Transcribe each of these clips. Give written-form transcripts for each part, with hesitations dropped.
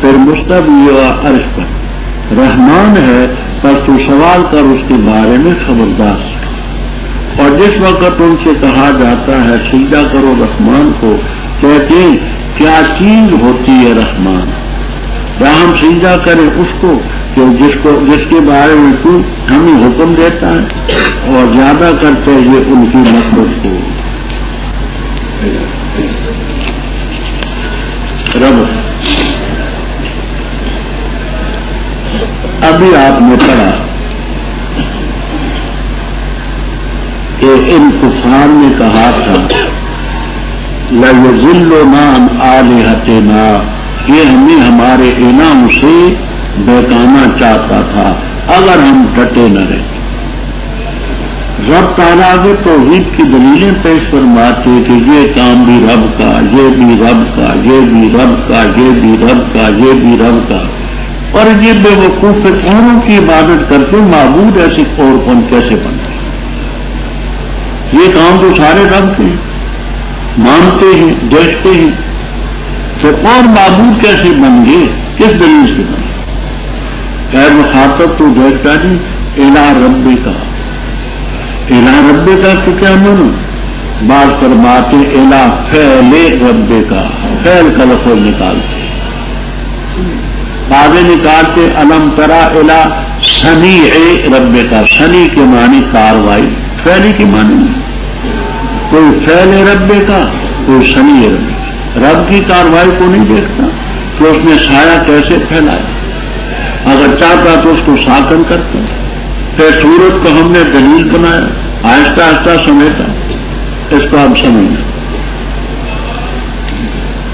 پھر مستوی عرش پر رحمان ہے، پر تو سوال کر اس کے بارے میں خبردار۔ اور جس وقت ان سے کہا جاتا ہے سجدہ کرو رحمان کو، کہتے ہیں کیا چیز ہوتی ہے رحمان؟ یا ہم سجدہ کریں اس کو کہ جس کے بارے میں تو ہمیں حکم دیتا ہے، اور زیادہ کرتے یہ ان کی مخلوق کو رب۔ ابھی آپ نے پڑھا کہ ان کفار نے کہا تھا لَيُضِلُّنَا عَنْ آلِهَتِنَا، یہ ہمیں ہمارے انعام سے بہکانا چاہتا تھا اگر ہم ڈٹے نہ رہے۔ رب تعالیٰ آگے توحید کی دلیلیں پیش فرماتے کہ یہ کام بھی رب کا، یہ بھی رب کا، یہ بھی رب کا، یہ بھی رب کا، یہ بھی رب کا، اور یہ بے وقوف اوروں کی عبادت کرتے معبود ایسے اور کون کیسے بن گئے؟ یہ کام تو سارے رب کے مانتے ہیں، دیکھتے ہیں، تو اور معبود کیسے بن گئے؟ کس دلیل سے بن گئے؟ غیر مخاطب تو دیکھتا نہیں، الہ رب کا، الہ رب کا تو کیا مانو؟ بات فرماتے الہ فعل رب کا، فعل کا لفظ نکالتے، بعد نکالتے علم ترا الہ صنیع رب کا، صنیع کے معنی کاروائی، فعلی کی معنی نہیں، کوئی فعل رب کا کوئی صنیع رب کا، رب کی کاروائی کو نہیں دیکھتا کہ اس نے سایہ کیسے پھیلایا، اگر چاہتا تو اس کو ساکن کرتا۔ پھر سورج کو ہم نے دلیل بنایا، آہستہ آہستہ سمیٹا، اس کو ہم سمجھنا۔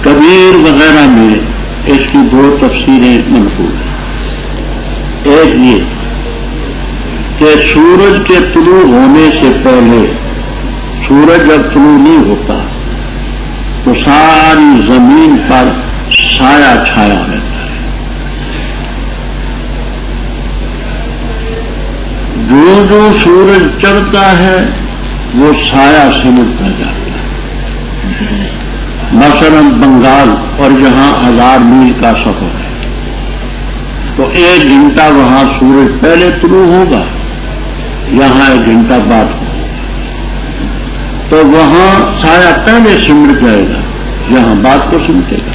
کبیر وغیرہ میں اس کی دو تفسیریں منقول ہیں۔ ایک یہ کہ سورج کے طلوع ہونے سے پہلے، سورج جب طلوع نہیں ہوتا تو ساری زمین پر سایہ چھایا رہتا ہے، جو جو سورج چڑھتا ہے وہ سایہ سمٹتا جاتا ہے۔ مثلا بنگال اور جہاں 1000 میل کا سفر ہے تو 1 گھنٹہ وہاں سورج پہلے طلوع ہوگا، یہاں 1 گھنٹہ بعد ہوگا، تو وہاں سایہ پہلے سمٹ جائے گا، یہاں بعد کو سمٹے گا۔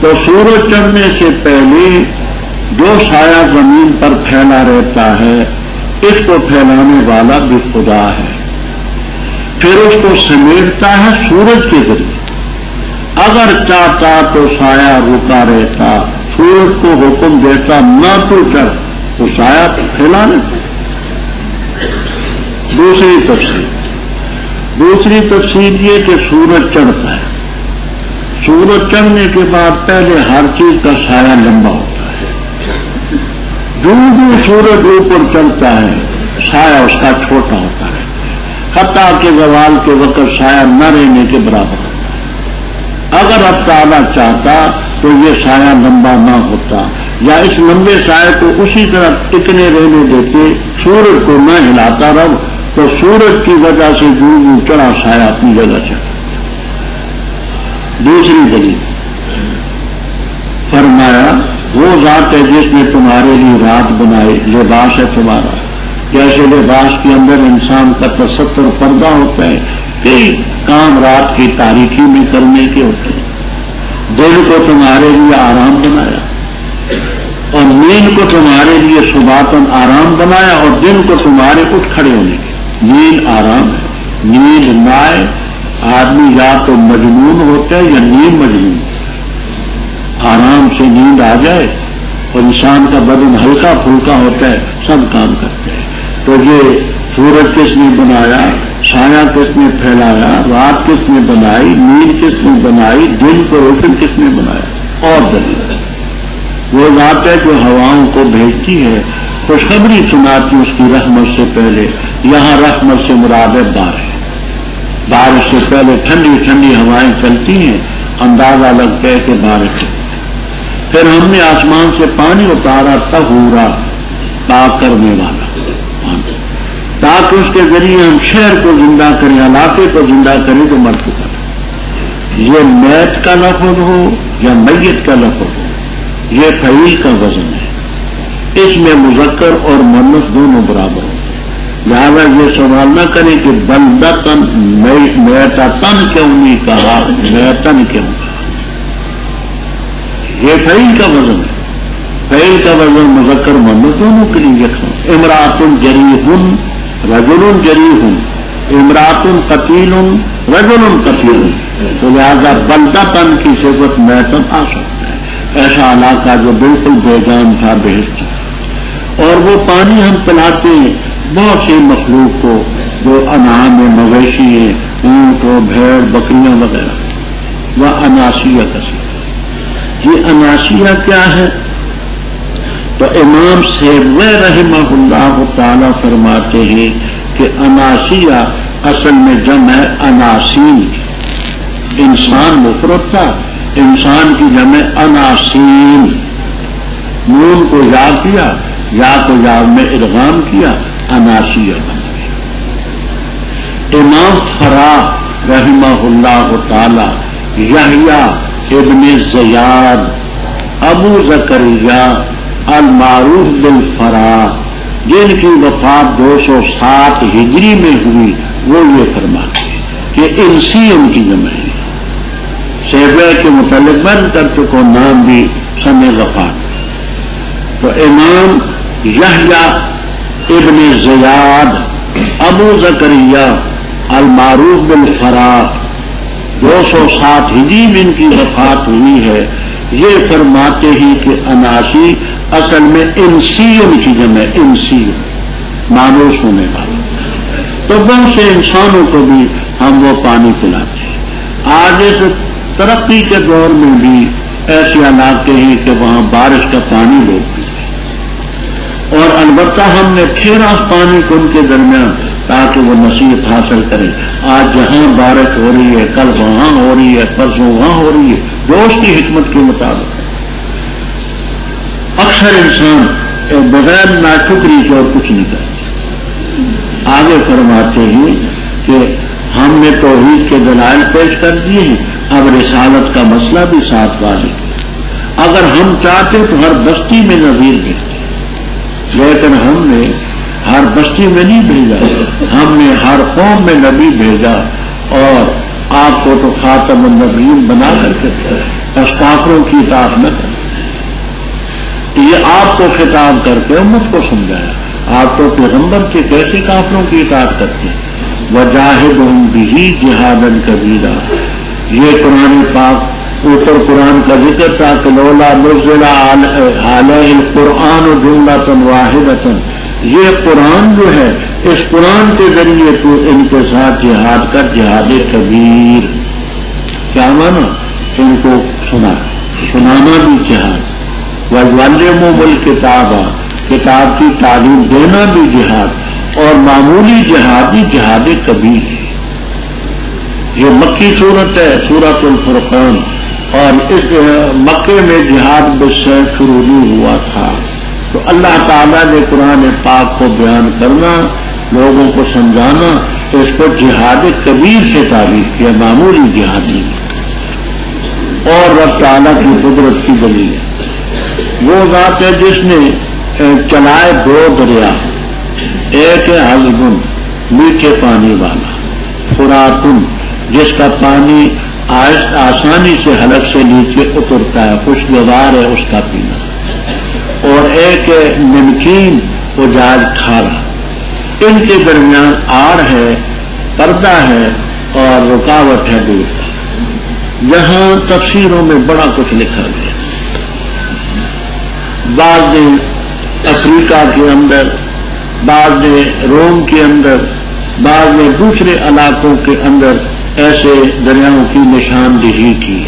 تو سورج چڑھنے سے پہلے جو سایہ زمین پر پھیلا رہتا ہے اس کو پھیلانے والا بھی خدا ہے، پھر اس کو سمیٹتا ہے سورج کے ذریعے۔ اگر چاہتا تو سایہ رکا رہتا، سورج کو حکم دیتا نہ تو چڑھ، تو سایہ پھیلا لیتا۔ دوسری تفسیر یہ کہ سورج چڑھتا ہے، سورج چڑھنے کے بعد پہلے ہر چیز کا سایہ لمبا ہوتا ہے، جو سورج اوپر چلتا ہے سایہ اس کا چھوٹا ہوتا ہے، حتیٰ کہ زوال کے وقت سایہ نہ رہنے کے برابر ہوتا ہے۔ اگر اب تعالیٰ چاہتا تو یہ سایہ لمبا نہ ہوتا، یا اس لمبے سایہ کو اسی طرح ٹکنے رہنے دیتے، سورج کو نہ ہلاتا رب، تو سورج کی وجہ سے جو چڑھا سایہ اپنی جگہ چڑھا۔ دوسری دلیل فرمایا وہ ذات ہے جس نے تمہارے لیے رات بنائی، لباس ہے تمہارا، جیسے لباس کے اندر انسان کا تستر پردہ ہوتا ہے، کئی کام رات کی تاریکی میں کرنے کے ہوتے ہیں۔ دل کو تمہارے لیے آرام بنایا، اور نیند کو تمہارے لیے سباتن آرام بنایا، اور دن کو تمہارے اٹھ کھڑے ہونے کے۔ نیند آرام ہے، نیند نائے آدمی یا تو مجنون ہوتا ہے یا نیند مجنون، آرام سے نیند آ جائے اور انسان کا بدن ہلکا پھلکا ہوتا ہے، سب کام کرتے ہیں۔ تو یہ سورج کس نے بنایا، سایہ کس نے پھیلایا، رات کس نے بنائی، نیند کس نے بنائی، دن کو روشن کس نے بنایا؟ اور دلیل وہ ذات ہے جو ہواؤں کو بھیجتی ہے، خوشخبری سناتی اس کی رحمت سے پہلے۔ یہاں رحمت سے مراد ہے بارش، بارش سے پہلے ٹھنڈی ٹھنڈی ہوائیں چلتی ہیں، اندازہ لگتا ہے کہ بارش ہے۔ پھر ہم نے آسمان سے پانی اتارا، طہورا، پاک کرنے والا، تاکہ اس کے ذریعے ہم شہر کو زندہ کریں، علاقے کو زندہ کریں تو مر چکا۔ یہ میت کا لفظ ہو یا میت کا لفظ ہو، یہ فعیل کا وزن ہے، اس میں مذکر اور مؤنث دونوں برابر ہیں۔ لہٰذا یہ سوال نہ کریں کہ بلدتن میتتن کیوں نہیں کہا، میتن کیوں کہا۔ یہ فعیل کا وزن ہے، فعیل کا وزن مذکر مؤنث دونوں کے لیے یکساں۔ امرأۃ جریح رجل جریح، امرأۃ قتیل رجل قتیل، تو لہٰذا بلدتن کی صفت میتن آ سکتا ہے۔ ایسا علاقہ جو بالکل بے جان تھا، بہشت، اور وہ پانی ہم پلاتے ہیں بہت سی مخلوق کو جو انعام مویشی ہیں، اونٹ و بھیڑ بکریاں وغیرہ، وہ اناسیہ کثیر۔ یہ اناسیہ کیا ہے؟ تو امام سیبوی رحمہ اللہ تعالی فرماتے ہیں کہ اناسیہ اصل میں جمع ہے اناسین، انسان مفرد تھا، انسان کی جمع اناسین، نون کو یا کیا، یا کو یا میں ادغام کیا، اناسیہ بن گیا۔ امام فرا رحمہ اللہ تعالی یحییٰ ابن زیاد ابو زکریا المعروف بالفرا، جن کی وفات 207 ہجری میں ہوئی، وہ یہ فرماتے ہیں کہ انسی ان کی جمع ہے۔ سیبوی کے متعلق بن کر چکو نام بھی سن وفات۔ تو امام یحییٰ ابن زیاد ابو زکریا المعروف بالفرا 207 ہجری میں ان کی وفات ہوئی ہے۔ یہ فرماتے ہی کہ اناسی اصل میں انسی ان کی جمع، انسی مانوس ہونے والا۔ تو بہت سے انسانوں کو بھی ہم وہ پانی پلاتے ہیں۔ آج اس ترقی کے دور میں بھی ایسے علاقے ہیں کہ وہاں بارش کا پانی لوگ پیتے ہیں، اور البتہ ہم نے پھیرا اس پانی کو ان کے درمیان تاکہ وہ نصیحت حاصل کریں۔ آج جہاں بارش ہو رہی ہے، کل وہاں ہو رہی ہے، پرسوں وہاں ہو رہی ہے، جو اس کی حکمت کے مطابق۔ اکثر انسان بغیر ناشکری کے اور کچھ نہیں کرتے۔ آگے فرماتے ہیں کہ ہم نے توحید کے دلائل پیش کر دیے ہیں، اب رسالت کا مسئلہ بھی ساتھ واضح۔ اگر ہم چاہتے تو ہر بستی میں نذیر بھیجتے، لیکن ہم نے ہر بستی میں نہیں بھیجا، ہم نے ہر قوم میں نبی بھیجا، اور آپ کو تو خاتم النبیین بنا کر کے بس کافروں کی اطاعت نہ کریں۔ یہ آپ کو خطاب کر کے امت کو سمجھایا، آپ تو پیغمبر کے کیسے کافروں کی اطاعت کرتے ہیں۔ وجاہدہم بہ جہادا کبیرا، یہ قرآن پاک اوپر قرآن کا ذکر تھا کہ لولا نزل علیہ القرآن جملۃ واحدۃ، یہ قرآن جو ہے، اس قرآن کے ذریعے تو ان کے ساتھ جہاد کر، جہاد کبیر۔ کیا مانا؟ ان کو سنانا بھی جہاد، وَيُعَلِّمُهُمُ الْكِتَابَ، کتاب کی تعلیم دینا بھی جہاد، اور معمولی جہادی جہاد کبیر۔ یہ مکی صورت ہے، سورۃ الفرقان، اور اس مکے میں جہاد بالسیف شروع ہوا تھا۔ تو اللہ تعالیٰ نے قرآن پاک کو بیان کرنا، لوگوں کو سمجھانا، تو اس کو جہاد کبیر سے تعریف کیا، معمولی جہاد نہیں۔ اور رب تعالیٰ کی قدرت کی دلیل ہے، وہ ذات ہے جس نے چلائے 2 دریا، ایک ہے حلبن میٹھے پانی والا، فراتن جس کا پانی آسانی سے حلق سے نیچے اترتا ہے، خوشگوار ہے اس کا پینا، اور ایک ہے نمکین اجاج کھارا۔ ان کے درمیان آڑ ہے، پردہ ہے، اور رکاوٹ ہے دور۔ یہاں تفسیروں میں بڑا کچھ لکھا گیا، بعض نے افریقہ کے اندر، بعض نے روم کے اندر، بعض نے دوسرے علاقوں کے اندر ایسے دریاؤں کی نشاندہی کی۔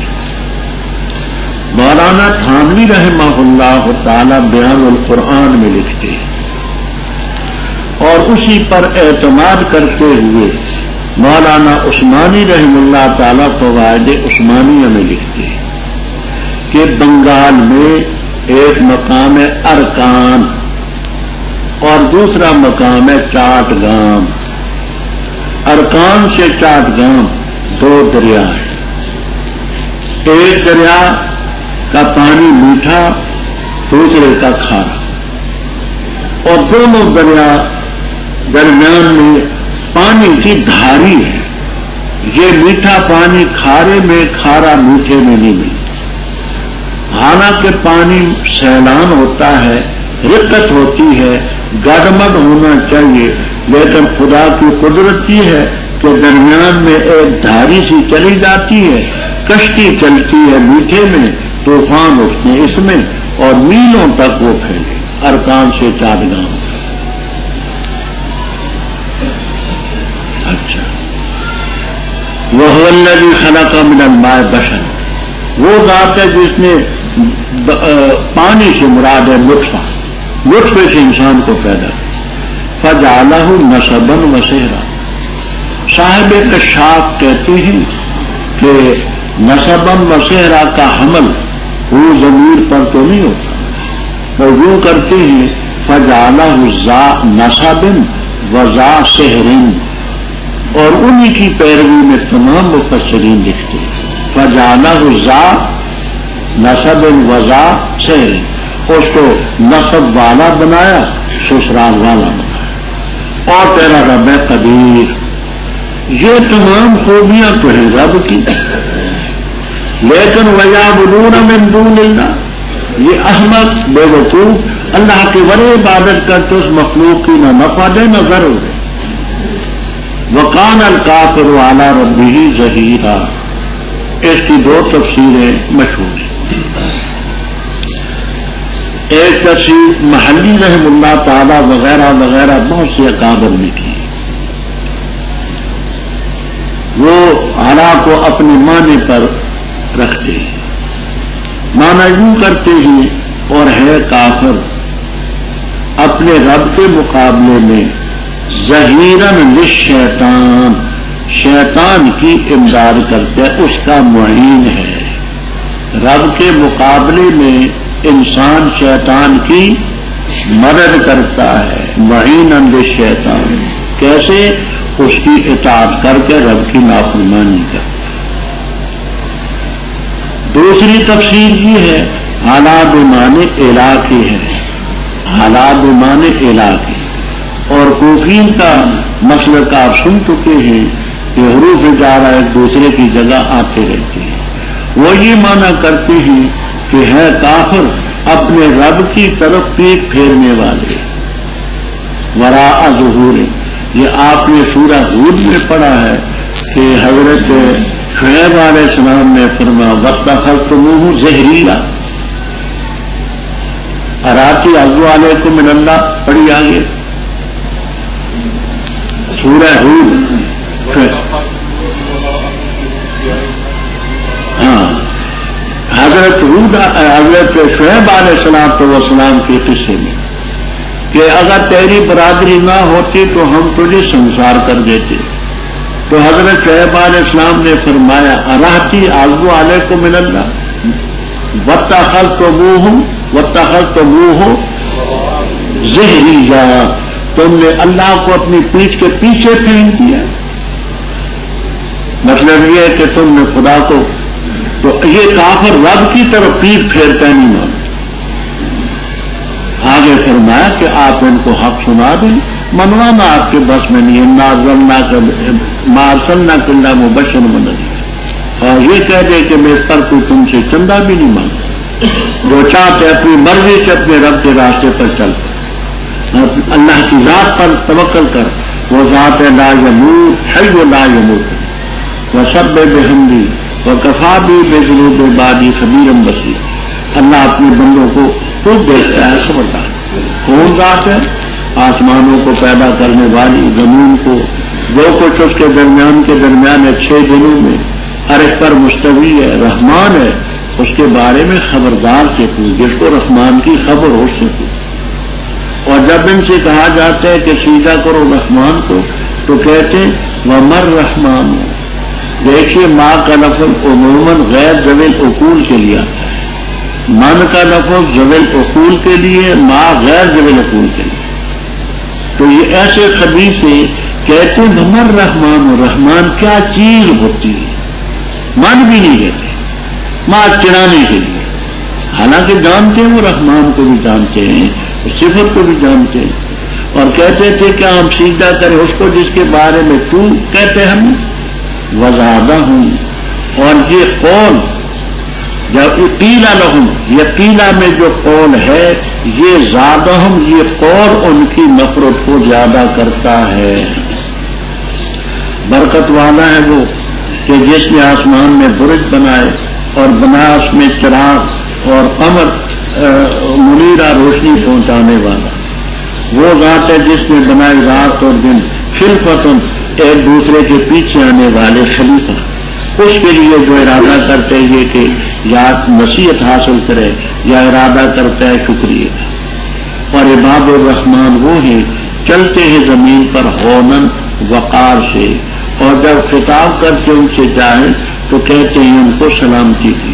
مولانا تھانوی رحمہ اللہ تعالی بیان القرآن میں لکھتے ہیں، اور اسی پر اعتماد کرتے ہوئے مولانا عثمانی رحم اللہ تعالی فوائد عثمانیہ میں لکھتے ہیں کہ بنگال میں ایک مقام ہے ارکان، اور دوسرا مقام ہے چاٹ گام۔ ارکان سے چاٹ گام 2 دریا ہیں، ایک دریا کا پانی میٹھا دوسرے کا کھارا، اور دونوں دریا درمیان میں پانی کی دھاری ہے. یہ میٹھا پانی کھارے میں، کھارا میٹھے میں نہیں ملتا. حالانکہ پانی سیلان ہوتا ہے، رقت ہوتی ہے، گڈمڈ ہونا چاہیے، لیکن خدا کی قدرت یہ ہے کہ درمیان میں ایک دھاری سی چلی جاتی ہے، کشتی چلتی ہے میٹھے میں، طوفان اٹھتے ہیں اس میں، اور میلوں تک وہ پھیلے، ارکان سے چادگاں. اچھا، وَهُوَ الَّذِي خَلَقَ مِنَ الْمَاءِ بَشَرًا، وہ ذات ہے جس نے پانی سے مراد ہے لطفے سے انسان کو پیدا کیا. فَجَعَلَهُ نَسَبًا وَسِحْرًا، صاحب کشاف کہتے ہیں کہ نسبًا وسحرا کا حمل وہ ضمیر پر تو نہیں ہوتا، تو یوں کرتے ہیں فَجَعَلَهُ ذا نَسَبٍ وَذَا سِحْرٍ، اور انہی کی پیروی میں تمام مفسرین لکھتے ہیں فَجَعَلَهُ ذا نَسَبٍ وَذَا سِحْرٍ، اس کو نسب والا بنایا، سسرال والا بنایا. اور تیرا رب ہے قدیر. یہ تمام خوبیاں تو ہیں رب کی، لیکن وَيَعْبُدُونَ مِن دُونِ اللَّهِ، یہ احمق بے وقوف اللہ کے ورے عبادت کرتے اس مخلوق کی نہ نفع دے نہ ضرر دے. وَقَانَ الْكَافِرُ عَلَى رَبِّهِ ظَهِيرًا، اس کی دو تفسیریں مشہور ہیں. ایک تفسیر محلی رحم اللہ تعالی وغیرہ وغیرہ بہت سے اکابر نے کی، وہ علا کو اپنے معنی پر رکھتے ہیں، معنی یوں کرتے ہیں اور ہے کافر اپنے رب کے مقابلے میں ظہیراً للشیطان، شیطان کی امداد کرتے ہیں، اس کا معین ہے. رب کے مقابلے میں انسان شیطان کی مدد کرتا ہے. معیناً للشیطان، کیسے؟ اس کی اطاعت کر کے رب کی نافرمانی کر. دوسری تفسیر یہ ہے حالات معنی علاقے ہے، حالات معنی علاقے، اور کوفین کا مسلک آپ سن چکے ہیں کہ حروف جارہ ایک دوسرے کی جگہ آتے رہتے ہیں. وہ یہ معنی کرتے ہیں کہ ہے کافر اپنے رب کی طرف پیٹ پھیرنے والے. وراء ظہور، یہ آپ نے سورہ ہود میں پڑھا ہے کہ حضرت شعیب علیہ السلام نے فرمایا وَاتَّخَذْتُمُوهُ ظِهْرِيًّا. اراتی عزو علیکم من اللہ پڑھی آگے سورہ ہود. ہاں، حضرت شعیب علیہ السلام کے قصے میں کہ اگر تیری برادری نہ ہوتی تو ہم تجھے سنسار کر دیتے. تو حضرت شعیب علیہ السلام نے فرمایا اراتی عزو علیکم من اللہ واتخذتموہ ظہریٰ، تم نے اللہ کو اپنی پیٹھ کے پیچھے پھینک دیا. مطلب یہ ہے کہ تم نے خدا کو، تو یہ کافر رب کی طرف پیٹھ پھیرتا نہیں مانتا. آگے فرمایا کہ آپ ان کو حق سنا دیں، منوانا آپ کے بس میں نہیں ہے. مارسلنا کلّا مبشر ونذیر، اور یہ کہہ دے کہ میں پر کوئی تم سے چندہ بھی نہیں مانگتا. جو چاہتے اپنی مرضی سے اپنے رب کے راستے پر چل، اللہ کی ذات پر توکل کر، وہ ذات لا یموت حی لا یموت وسبح بحمدہ وکفی بی بذنوب عبادی خبیرا بصیرا. اللہ اپنے بندوں کو خوب دیکھتا ہے، خبردار. کون ذات ہے؟ آسمانوں کو پیدا کرنے والی، زمین کو، جو کچھ اس کے درمیان ہے 6 دنوں میں، عرش پر مستوی ہے، رحمان ہے. اس کے بارے میں خبردار سے پوچھ، جس کو رحمان کی خبر ہو سے پوچھ. اور جب ان سے کہا جاتا ہے کہ سیدھا کرو رحمان کو، تو کہتے ومر رحمان. دیکھیے ماں کا لفظ عموماً غیر ذوی العقول کے لیے آتا ہے، من کا لفظ ذوی العقول کے لیے، ماں غیر ذوی العقول کے لیے. تو یہ ایسے خبیث سے کہتے ومر رحمان، رحمان کیا چیز ہوتی ہے، من بھی نہیں کہتے، ماں چڑھانے کے لیے. حالانکہ جانتے ہیں وہ رحمان کو بھی جانتے ہیں، صفت کو بھی جانتے ہیں، اور کہتے تھے کہ ہم سجدہ کریں اس کو جس کے بارے میں تو کہتے ہم وزادہ ہوں. اور یہ قول جب قیلا لہم، یہ قیلا میں جو قول ہے یہ زادہم، یہ قول ان کی نفرت کو زیادہ کرتا ہے. برکت والا ہے وہ کہ جس نے آسمان میں برج بنائے اور بنا اس میں چراغ اور قمر منیرہ روشنی پہنچانے والا. وہ ذات ہے جس نے بنائی رات اور دن خلفتن، ایک دوسرے کے پیچھے آنے والے خلیفہ. اس کے لیے جو ارادہ کرتے ہیں کہ یا نصیحت حاصل کرے یا ارادہ کرتا ہے شکریہ. اور عباد الرحمن وہ ہیں چلتے ہیں زمین پر ہونن وقار سے، اور جب خطاب کرتے ان سے جائیں تو کہتے ہیں ان کو سلامتی دی.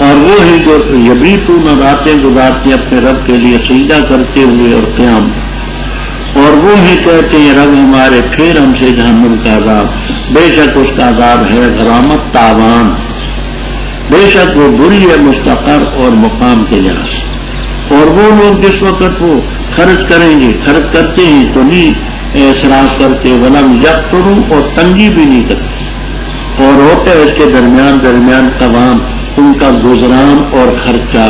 اور وہ ہیں جو یبیتون راتیں گزارتے اپنے رب کے لیے سجدہ کرتے ہوئے اور قیام. اور وہ ہیں کہتے ہیں رب ہمارے پھر ہم سے جہنم کا عذاب، بے شک اس کا عذاب ہے غرامت تاوان، بے شک وہ بری ہے مستقر اور مقام کے لحاظ سے. اور وہ لوگ جس وقت وہ خرچ کریں گے، خرچ کرتے ہیں تو نہیں اعتراض کرتے، ولم یقتروا، اور تنگی بھی نہیں کرتے، اور ہوتا ہے اس کے درمیان تمام ان کا گزران اور خرچہ.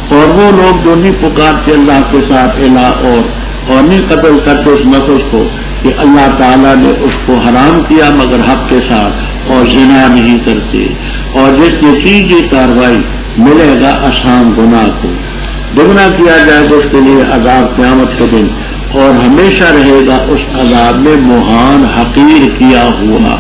اور وہ لوگ جو نہیں پکارتے اللہ کے ساتھ الہ اور نہیں قتل کرتے اس نفس کو کہ اللہ تعالیٰ نے اس کو حرام کیا مگر حق کے ساتھ، اور زنا نہیں کرتے. اور جس نے کی یہ کاروائی ملے گا آسان گناہ کو دگنا کیا جائے گا اس کے لیے عذاب قیامت کے دن، اور ہمیشہ رہے گا اس عذاب میں مہان حقیر کیا ہوا.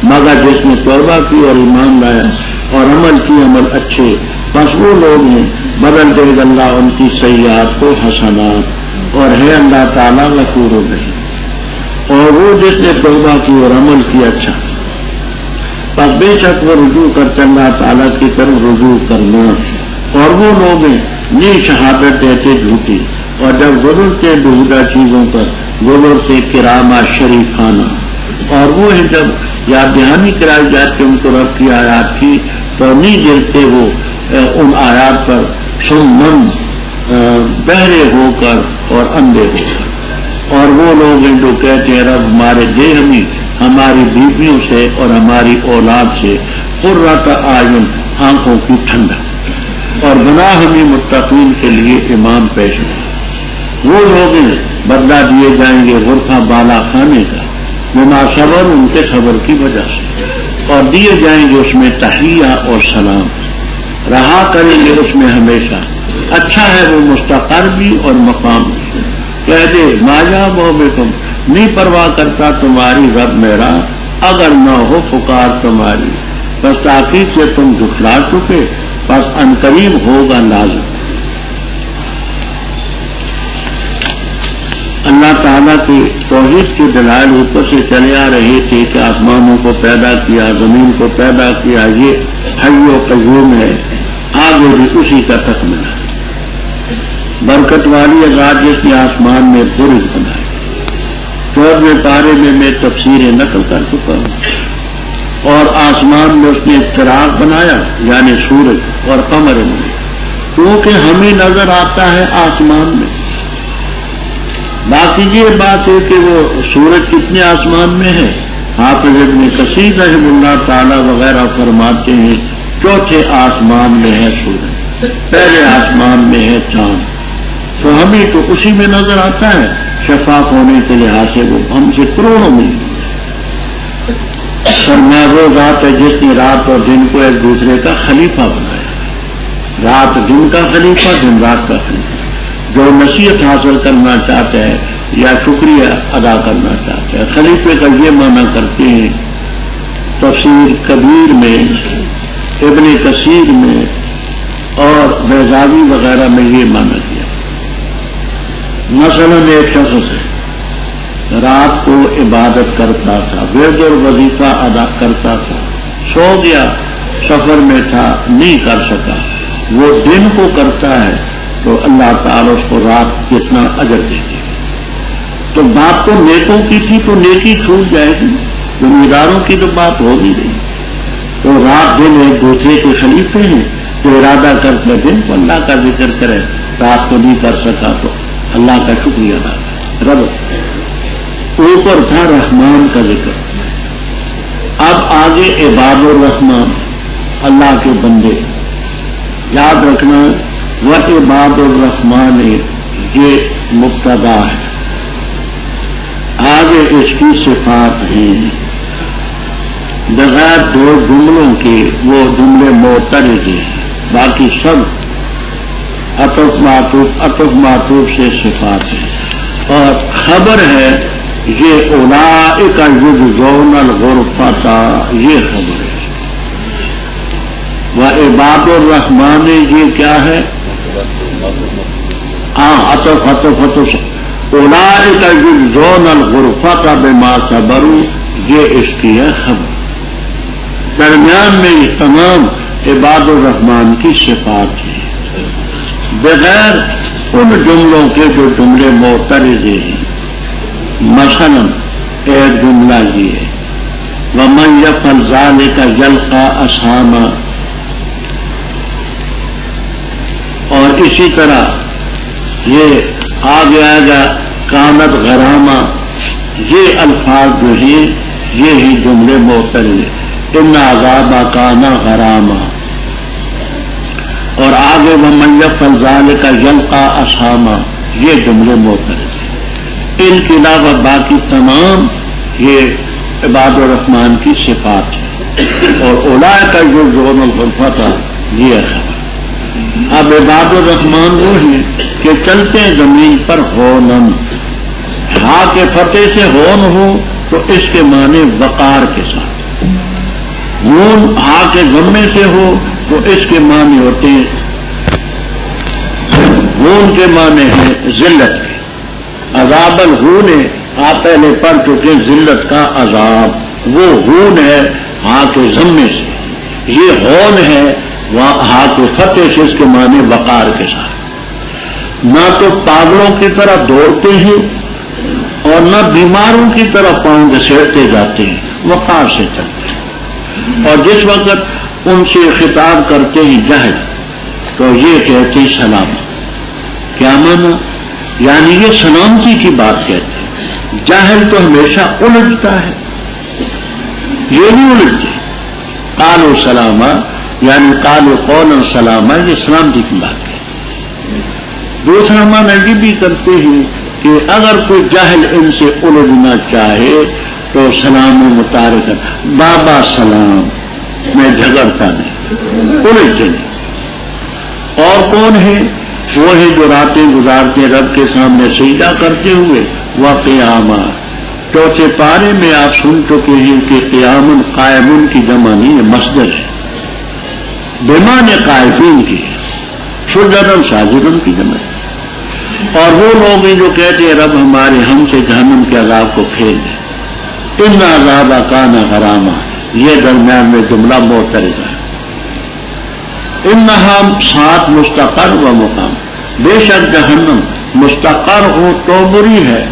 مگر جس نے توبہ کی اور ایمان لایا اور عمل کی عمل اچھے، بس وہ لوگ ہیں بدل دے گا اللہ ان کی سیئات کو حسنات، اور ہے اللہ تعالیٰ غفور الرحیم. اور وہ جس نے توبہ کی اور عمل کیا اچھا، بس بے شک وہ رجوع کرتے اللہ تعالیٰ کی طرف رجوع کرنا. اور وہ لوگ ہیں نہیں شہادت دیتے جھوٹی، اور جب گزرتے بہودہ چیزوں پر گزرتے کرامہ شریفانہ. اور وہ ہیں جب یاد دہانی کرائی جاتی ان کو رب کی آیات کی تو نہیں گرتے وہ ان آیات پر سمن، بہرے ہو کر اور اندھے ہو کر. اور وہ لوگ ہیں جو کہتے ہیں رب ہمارے دے ہمیں ہماری بیویوں سے اور ہماری اولاد سے قرۃ اعین، آنکھوں کی ٹھنڈا، اور بنا ہمیں متقین کے لیے امام پیش ہو. وہ لوگ ہیں بدلہ دیے جائیں گے غرفہ بالا خانے کا بما صبر، ان کے صبر کی وجہ سے، اور دیے جائیں گے اس میں تحیہ اور سلام، رہا کریں گے اس میں ہمیشہ. اچھا ہے وہ مستقر بھی اور مقام بھی. کہہ دے ماجا بو بے تم، نہیں پرواہ کرتا تمہاری رب میرا اگر نہ ہو پکار تمہاری، بس تاکید سے تم جھٹلا چکے، بس عنقریب ہوگا لازم. اللہ تعالیٰ کے توحید کے دلائل اوپر سے چلے آ رہے تھے کہ آسمانوں کو پیدا کیا، زمین کو پیدا کیا، یہ حی و قیوم ہے. آگے بھی اسی کا تکملہ. برکت والی ذات جس نے آسمان میں برج بنائے، 14ویں پارے میں تفسیریں نقل کر چکا ہوں. اور آسمان میں اس نے چراغ بنایا یعنی سورج اور قمر میں، کیونکہ ہمیں نظر آتا ہے آسمان میں. باقی یہ بات ہے کہ وہ سورج کتنے آسمان میں ہے، حافظ ابن کثیر رحمہ اللہ تعالی وغیرہ فرماتے ہیں چوتھے آسمان میں ہے سورج، پہلے آسمان میں ہے چاند. تو ہمیں تو اسی میں نظر آتا ہے، شفاف ہونے کے لحاظ سے وہ ہم سے کروڑوں میں. فرمایا وہ ذات ہے جس نے رات اور دن کو ایک دوسرے کا خلیفہ بنایا، رات دن کا خلیفہ، دن رات کا خلیفہ. جو نصیحت حاصل کرنا چاہتا ہے یا شکریہ ادا کرنا چاہتا ہے، خلیفے کا یہ معنی کرتے ہیں تفسیر کبیر میں، ابن کثیر میں اور بیضاوی وغیرہ میں یہ معنی کیا. مثلا ایک شخص ہے رات کو عبادت کرتا تھا، ورد اور وظیفہ ادا کرتا تھا، سو گیا، سفر میں تھا نہیں کر سکا، وہ دن کو کرتا ہے تو اللہ تعالیٰ اس کو رات کتنا اجر دیتے. تو بات تو نیکوں کی تھی تو نیکی چھوٹ جائے گی، ذمہ داروں کی تو بات ہو بھی نہیں. تو رات دن ایک دوسرے کے خلیفے ہیں، جو ارادہ کرتے دن کو اللہ کا ذکر کرے، رات کو نہیں کر سکا تو اللہ کا شکریہ ادا کرے۔ رب اوپر تھا رحمان کا ذکر، اب آگے عباد الرحمان اللہ کے بندے۔ یاد رکھنا وعباد الرحمان یہ مبتدا ہے، آگے اس کی صفات ہیں، بغیر دو جملوں کے وہ جملے معترض ہیں، باقی سب عطف معطوف سے صفات ہیں، اور خبر ہے یہ اولئک یجزون الغرفۃ، یہ خبر ہے۔ وعباد الرحمان یہ کیا ہے؟ عطف اولئک یجزون الغرفۃ بما صبروا، یہ اس کی ہے خبر۔ درمیان میں یہ تمام عباد الرحمان کی صفات ہیں، بغیر ان جملوں کے جو جملے معترض ہیں۔ مثلا ایک جملہ یہ ہے وَمَن يَفْعَلْ ذَلِكَ يَلْقَىٰ أَثَامًا، اور اسی طرح یہ آگے آئے گا کانت غرامہ، یہ الفاظ جو ہیں یہ ہی جملے معترض ہیں، ان عذاب کان غرامہ، اور آگے وَمَن يَفْعَلْ ذَلِكَ يَلْقَىٰ أَثَامًا، یہ جملے معترض ہیں۔ ان کے علاوہ باقی تمام یہ عباد الرحمان کی صفات ہیں، اور اولئک یجزون الغرفۃ یہ ہے۔ اب عباد الرحمان وہ ہیں کہ چلتے ہیں زمین پر ہونن، ہا کے فتح سے ہون ہو تو اس کے معنی وقار کے ساتھ، نون ہا کے ضمے سے ہو تو اس کے معنی ہوتے ہیں، نون کے معنی ہے ذلت کے۔ عذاب الہون آپ پہلے پڑھ چکے، ذلت کا عذاب، وہ ہون ہے ہا کے ضمے سے، یہ ہون ہے ہا کے فتح سے، اس کے معنی وقار کے ساتھ۔ نہ تو پاگلوں کی طرح دوڑتے ہیں اور نہ بیماروں کی طرح پاؤں گھسیٹتے جاتے ہیں، وقار سے چلتے ہیں۔ اور جس وقت ان سے خطاب کرتے ہیں جہل تو یہ کہتے ہیں سلام، کیا مانا؟ یعنی یہ سلامتی کی بات کہتے ہیں۔ جاہل تو ہمیشہ الجھتا ہے، یہ نہیں الجھتے۔ قالوا سلاما یعنی قالوا قولا سلاما، یہ سلامتی کی بات کہتے ہیں۔ دوسرا معنی یہ بھی کرتے ہیں کہ اگر کوئی جاہل ان سے الجھنا چاہے تو سلام متارک، بابا سلام، میں جھگڑتا نہیں، الجھتے نہیں۔ اور کون ہے؟ وہ ہے جو راتیں گزارتے رب کے سامنے سجدہ کرتے ہوئے، وقیاما۔ چوتھے پارے میں آپ سن چکے ہیں کہ قیام قائمون کی جمع نہیں ہے، مصدر ہے، بمعنی قائمین کی، سجدن ساجدن کی جمع ہے۔ اور وہ لوگ ہیں جو کہتے ہیں رب ہمارے ہم سے جہنم کے عذاب کو پھیر دے، ان عذاب کان غراما، یہ درمیان میں جملہ معترض ہے۔ انہا ساتھ مستقر و مقام، بے شک جہنم مستقر ہو تو بری ہے،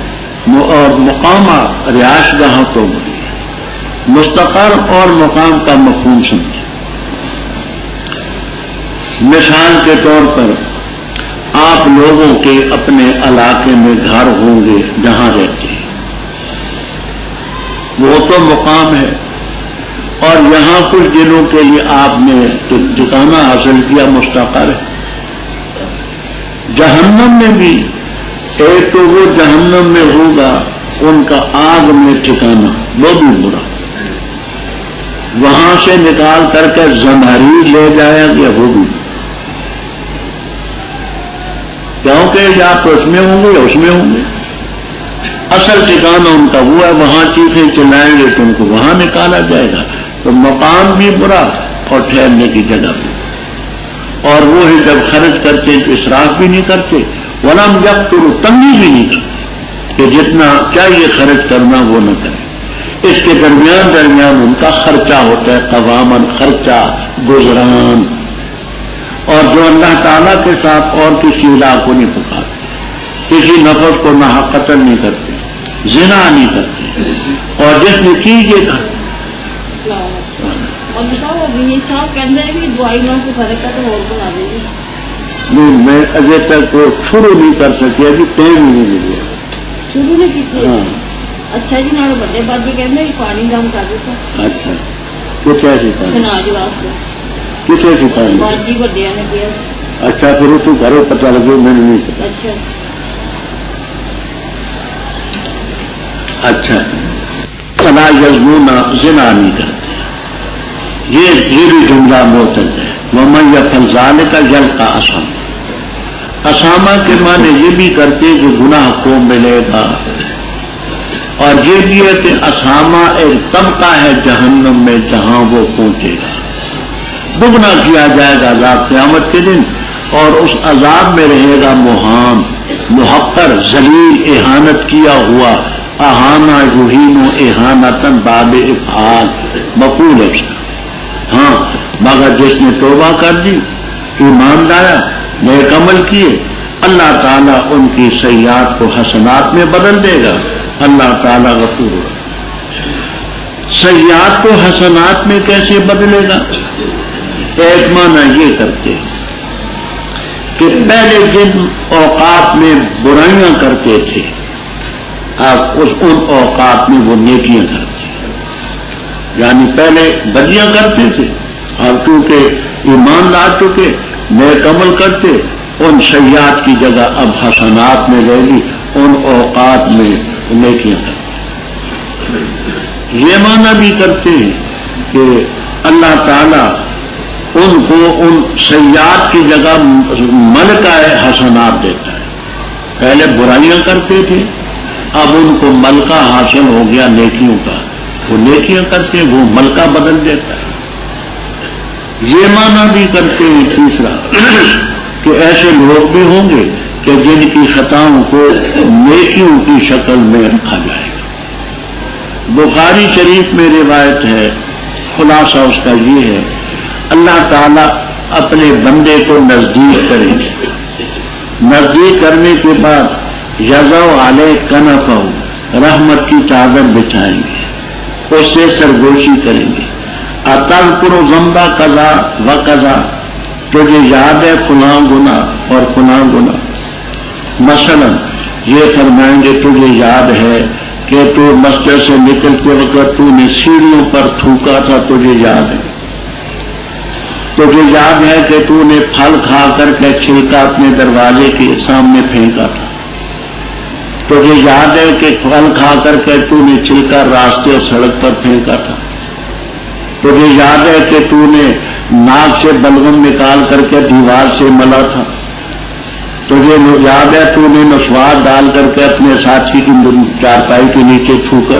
اور مقامہ رہائش گاہ تو بری ہے۔ مستقر اور مقام کا مفہوم سمجھیں۔ مثال کے طور پر آپ لوگوں کے اپنے علاقے میں گھر ہوں گے جہاں رہتے ہیں، وہ تو مقام ہے، اور یہاں کچھ دنوں کے لیے آپ نے ٹھکانہ حاصل کیا، مستقر ہے۔ جہنم میں بھی ایک تو وہ جہنم میں ہوگا ان کا آگ میں ٹھکانہ، وہ بھی برا، وہاں سے نکال کر کے زمہریر لے جایا گیا، وہ بھی، کیونکہ یا تو اس میں ہوں گے یا اس میں ہوں گے۔ اصل ٹھکانہ ان کا وہ ہے، وہاں چیخیں چلائیں گے تو ان کو وہاں نکالا جائے گا۔ تو مقام بھی برا اور ٹھہرنے کی جگہ بھی، اور وہ ہے جب خرچ کرتے تو اسراف بھی نہیں کرتے، ولم یقتروا، تنگی بھی نہیں کرتے کہ جتنا چاہیے خرچ کرنا وہ نہ کرے۔ اس کے درمیان ان کا خرچہ ہوتا ہے، قواماً خرچہ، گزران، اور جو اللہ تعالیٰ کے ساتھ اور کسی الہ کو نہیں پکارتے، کسی نفس کو ناحق قتل نہیں کرتے، زنا نہیں کرتے، اور جس نے کی یہ اور بتاؤ یہ صاحب کہتے ہیں کہ دوائی نہ سے فرق ہے تو اور بنا دیں گے. نہیں میں ابھی تک وہ شروع نہیں کر سکی ابھی ٹائم ہی نہیں ملے. شروع نہیں کی. اچھا جی نہ بڑے بات یہ کہتے ہیں پانی کام کر دیتا. اچھا تو کیا سکھانا سناج واسطے کسے سکھانا باجی بڑے نے کیا. اچھا پھر تو گھروں پتا لگے میں نے نہیں پتا. اچھا اچھا فلا یزنون زنا نہیں کرتے. یہ بھی جملہ معتل ہے. ومن یفعل ذلک یلقى اثاما. اسامہ کے معنی یہ بھی کرتے کہ گناہ کو ملے گا اور یہ بھی ہے کہ اسامہ ایک طبقہ ہے جہنم میں جہاں وہ پہنچے گا. دگنا کیا جائے گا عذاب قیامت کے دن اور اس عذاب میں رہے گا مہان محقر ذلیل اہانت کیا ہوا. اہانا یہین و اہانتن باب افعال مقول ہے. ہاں مگر جس نے توبہ کر دی ایمان لایا نیک عمل کیے اللہ تعالیٰ ان کی سیئات کو حسنات میں بدل دے گا. اللہ تعالیٰ غفور. سیئات کو حسنات میں کیسے بدلے گا؟ ایک معنی یہ کرتے کہ پہلے جن اوقات میں برائیاں کرتے تھے آپ ان اوقات میں وہ نیکیاں کرتے. یعنی پہلے بدیاں کرتے تھے اور کیونکہ ایمان لا چکے نیک عمل کرتے ان سیئات کی جگہ اب حسنات میں رہ گی ان اوقات میں نیکیاں کرتے. یہ معنی بھی کرتے ہیں کہ اللہ تعالیٰ ان کو ان سیئات کی جگہ ملکہ حسنات دیتا ہے. پہلے برائیاں کرتے تھے اب ان کو ملکہ حاصل ہو گیا نیکیوں کا. وہ نیکیاں کرتے ہیں وہ ملکہ بدل دیتا ہے. یہ معنی بھی کرتے ہیں تیسرا کہ ایسے لوگ بھی ہوں گے کہ جن کی خطاؤں کو نیکیوں کی شکل میں رکھا جائے گا. بخاری شریف میں روایت ہے خلاصہ اس کا یہ ہے اللہ تعالیٰ اپنے بندے کو نزدیک کریں گے. نزدیک کرنے کے بعد یضع علیہ کنفہ رحمت کی چادر بچھائیں گے اس سے سرگوشی کریں گے. اتذکر ذنب قضا و قضا تجھے یاد ہے فلاں گناہ اور فلاں گناہ. مثلا یہ فرمائیں گے تجھے یاد ہے کہ تو مسجد سے نکلتے وقت تو نے سیڑھیوں پر تھوکا تھا تجھے یاد ہے. تجھے یاد ہے کہ تو نے پھل کھا کر کے چھلکا اپنے دروازے کے سامنے پھینکا تھا. تجھے یاد ہے کہ پھل کھا کر کے تو نے چھلکا راستے اور سڑک پر پھینکا تھا. تجھے یاد ہے کہ تو نے ناک سے بلغم نکال کر کے دیوار سے ملا تھا. تجھے یاد ہے تو نے مسواک ڈال کر کے اپنے ساتھی کی چارپائی کے نیچے تھوکا.